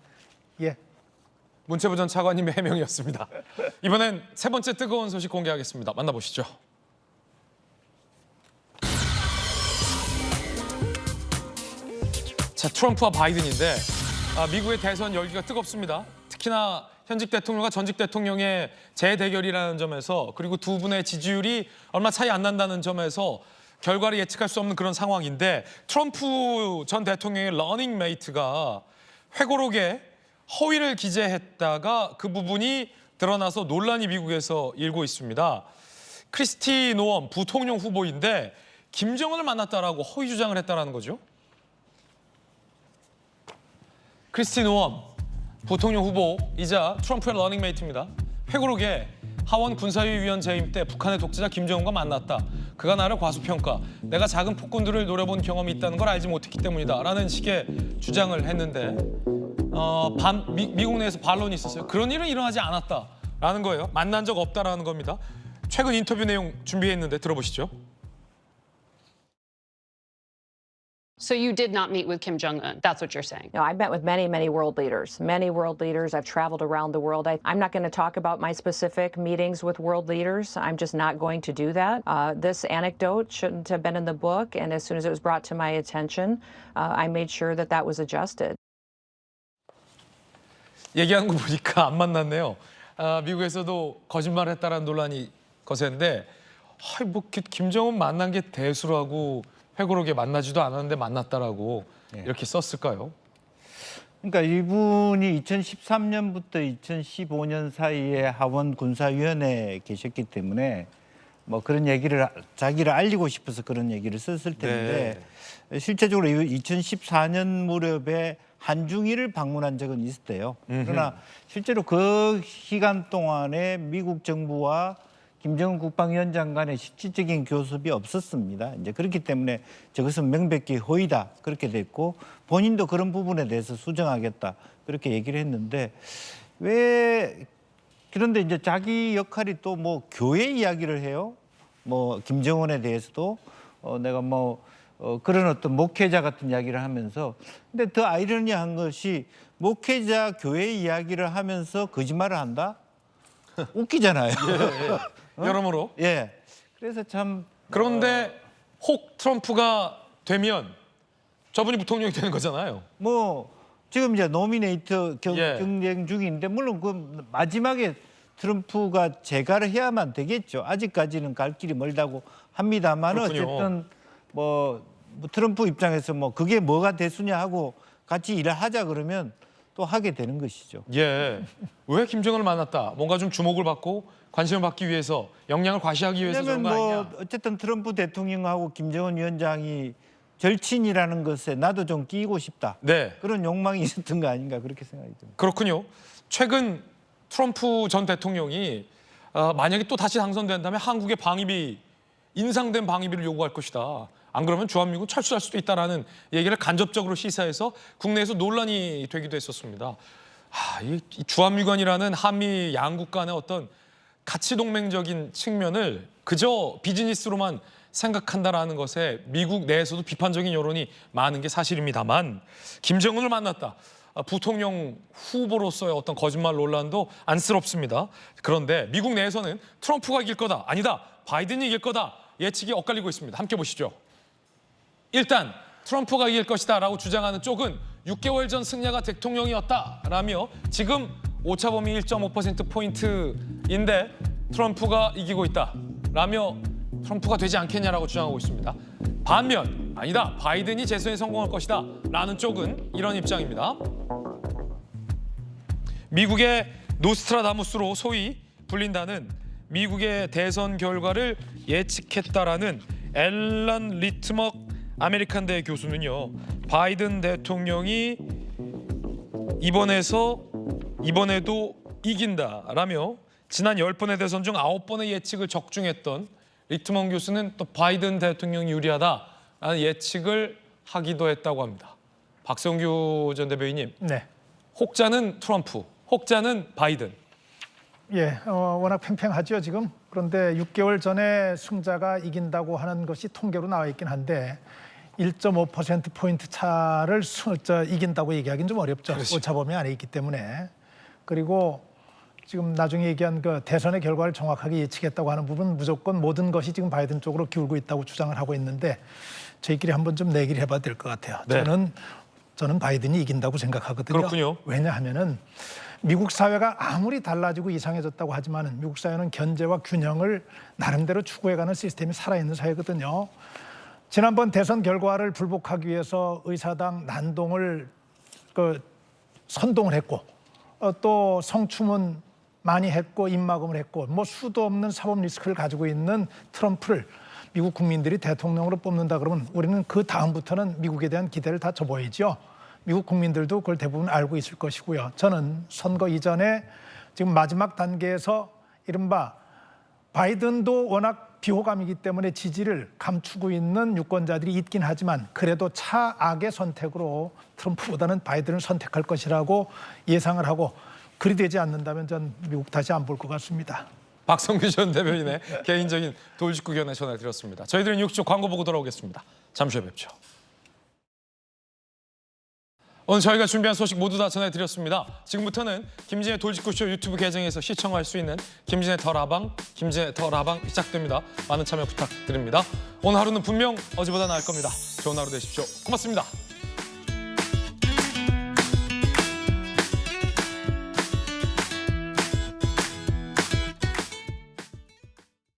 문체부 전 차관님의 해명이었습니다. 이번엔 세 번째 뜨거운 소식 공개하겠습니다. 만나보시죠. 자, 트럼프와 바이든인데 미국의 대선 열기가 뜨겁습니다. 특히나 현직 대통령과 전직 대통령의 재대결이라는 점에서, 그리고 두 분의 지지율이 얼마 차이 안 난다는 점에서 결과를 예측할 수 없는 그런 상황인데, 트럼프 전 대통령의 러닝메이트가 회고록에 허위를 기재했다가 그 부분이 드러나서 논란이 미국에서 일고 있습니다. 크리스티 노엄 부통령 후보인데 김정은을 만났다라고 허위 주장을 했다라는 거죠. 크리스티 노엄 부통령 후보이자 트럼프의 러닝메이트입니다. 회고록에 하원 군사위 위원 재임 때 북한의 독재자 김정은과 만났다. 그가 나를 과소평가, 내가 작은 폭군들을 노려본 경험이 있다는 걸 알지 못했기 때문이다 라는 식의 주장을 했는데 미국 내에서 반론이 있었어요. 그런 일은 일어나지 않았다라는 거예요. 만난 적 없다라는 겁니다. 최근 인터뷰 내용 준비했는데 들어보시죠. So you did not meet with Kim Jong-un. That's what you're saying. No, I've met with many world leaders. Many world leaders. I've traveled around the world. I'm not going to talk about my specific meetings with world leaders. I'm just not going to do that. This anecdote shouldn't have been in the book, and as soon as it was brought to my attention, I made sure that that was adjusted. 얘기하는 거 보니까 안 만났네요. 미국에서도 거짓말했다라는 논란이 거센데, 뭐 김정은 만난 게 대수라고 회고록에 만나지도 않았는데 만났다라고 이렇게 썼을까요? 그러니까 이분이 2013년부터 2015년 사이에 하원 군사위원회에 계셨기 때문에 뭐 그런 얘기를 자기를 알리고 싶어서 그런 얘기를 썼을 텐데 실제적으로 2014년 무렵에 한중일을 방문한 적은 있었대요. 그러나 실제로 그 기간 동안에 미국 정부와 김정은 국방위원장 간의 실질적인 교섭이 없었습니다. 이제 그렇기 때문에 저것은 명백히 허위다 그렇게 됐고 본인도 그런 부분에 대해서 수정하겠다 그렇게 얘기를 했는데 왜 그런데 이제 자기 역할이 또 뭐 교회 이야기를 해요. 뭐 김정은에 대해서도 내가 뭐 그런 어떤 목회자 같은 이야기를 하면서 근데 더 아이러니한 것이 목회자 교회 이야기를 하면서 거짓말을 한다? 웃기잖아요. 여러모로. 예. 그래서 참 그런데 혹 트럼프가 되면 저분이 부통령이 되는 거잖아요. 뭐 지금 이제 노미네이트 경쟁 중인데 물론 그 마지막에 트럼프가 재가를 해야만 되겠죠. 아직까지는 갈 길이 멀다고 합니다만 어쨌든 뭐 트럼프 입장에서 뭐 그게 뭐가 대수냐 하고 같이 일을 하자 그러면 또 하게 되는 것이죠. 예. 왜 김정은을 만났다? 뭔가 좀 주목을 받고 관심을 받기 위해서 영향을 과시하기 위해서 그런 거 아니냐? 어쨌든 트럼프 대통령하고 김정은 위원장이 절친이라는 것에 나도 좀 끼고 싶다. 네. 그런 욕망이 있었던 거 아닌가 그렇게 생각이 듭니다. 그렇군요. 최근 트럼프 전 대통령이 만약에 또 다시 당선된다면 한국의 방위비 인상된 방위비를 요구할 것이다. 안 그러면 주한미군 철수할 수도 있다라는 얘기를 간접적으로 시사해서 국내에서 논란이 되기도 했었습니다. 이 주한미군이라는 한미 양국 간의 어떤 가치 동맹적인 측면을 그저 비즈니스로만 생각한다라는 것에 미국 내에서도 비판적인 여론이 많은 게 사실입니다만 김정은을 만났다. 부통령 후보로서의 어떤 거짓말 논란도 안쓰럽습니다. 그런데 미국 내에서는 트럼프가 이길 거다. 아니다. 바이든이 이길 거다. 예측이 엇갈리고 있습니다. 함께 보시죠. 일단 트럼프가 이길 것이다 라고 주장하는 쪽은 6개월 전 승자가 대통령이었다라며 지금 오차범위 1.5%포인트인데 트럼프가 이기고 있다라며 트럼프가 되지 않겠냐라고 주장하고 있습니다. 반면 아니다. 바이든이 재선에 성공할 것이다 라는 쪽은 이런 입장입니다. 미국의 노스트라다무스로 소위 불린다는 미국의 대선 결과를 예측했다라는 앨런 리트먹 아메리칸대 교수는요. 바이든 대통령이 이번에도 이긴다라며 지난 10번의 대선 중 9번의 예측을 적중했던 리트먼 교수는 또 바이든 대통령이 유리하다라는 예측을 하기도 했다고 합니다. 박성규 전 대변인님, 네. 혹자는 트럼프, 혹자는 바이든. 예, 워낙 팽팽하죠 지금. 그런데 6개월 전에 승자가 이긴다고 하는 것이 통계로 나와 있긴 한데 1.5%포인트 차를 이긴다고 얘기하기는 좀 어렵죠. 그렇죠. 오차범위 안에 있기 때문에. 그리고 지금 나중에 얘기한 그 대선의 결과를 정확하게 예측했다고 하는 부분 무조건 모든 것이 지금 바이든 쪽으로 기울고 있다고 주장을 하고 있는데 저희끼리 한번 좀 내기를 해봐야 될 것 같아요. 네. 저는 바이든이 이긴다고 생각하거든요. 그렇군요. 왜냐하면은 미국 사회가 아무리 달라지고 이상해졌다고 하지만 미국 사회는 견제와 균형을 나름대로 추구해가는 시스템이 살아있는 사회거든요. 지난번 대선 결과를 불복하기 위해서 의사당 난동을 선동을 했고 또 성추문 많이 했고 입막음을 했고 뭐 수도 없는 사법 리스크를 가지고 있는 트럼프를 미국 국민들이 대통령으로 뽑는다 그러면 우리는 그 다음부터는 미국에 대한 기대를 다 접어야죠. 미국 국민들도 그걸 대부분 알고 있을 것이고요. 저는 선거 이전에 지금 마지막 단계에서 이른바 바이든도 워낙 비호감이기 때문에 지지를 감추고 있는 유권자들이 있긴 하지만 그래도 차악의 선택으로 트럼프보다는 바이든을 선택할 것이라고 예상을 하고 그리 되지 않는다면 전 미국 다시 안 볼 것 같습니다. 박성규 전 대변인의 개인적인 돌직구 견해 전해드렸습니다. 저희들은 6주 광고 보고 돌아오겠습니다. 잠시 후에 뵙죠. 오늘 저희가 준비한 소식 모두 다 전해드렸습니다. 지금부터는 김진의 돌직구쇼 유튜브 계정에서 시청할 수 있는 김진의 더 라방 시작됩니다. 많은 참여 부탁드립니다. 오늘 하루는 분명 어제보다 나을 겁니다. 좋은 하루 되십시오. 고맙습니다.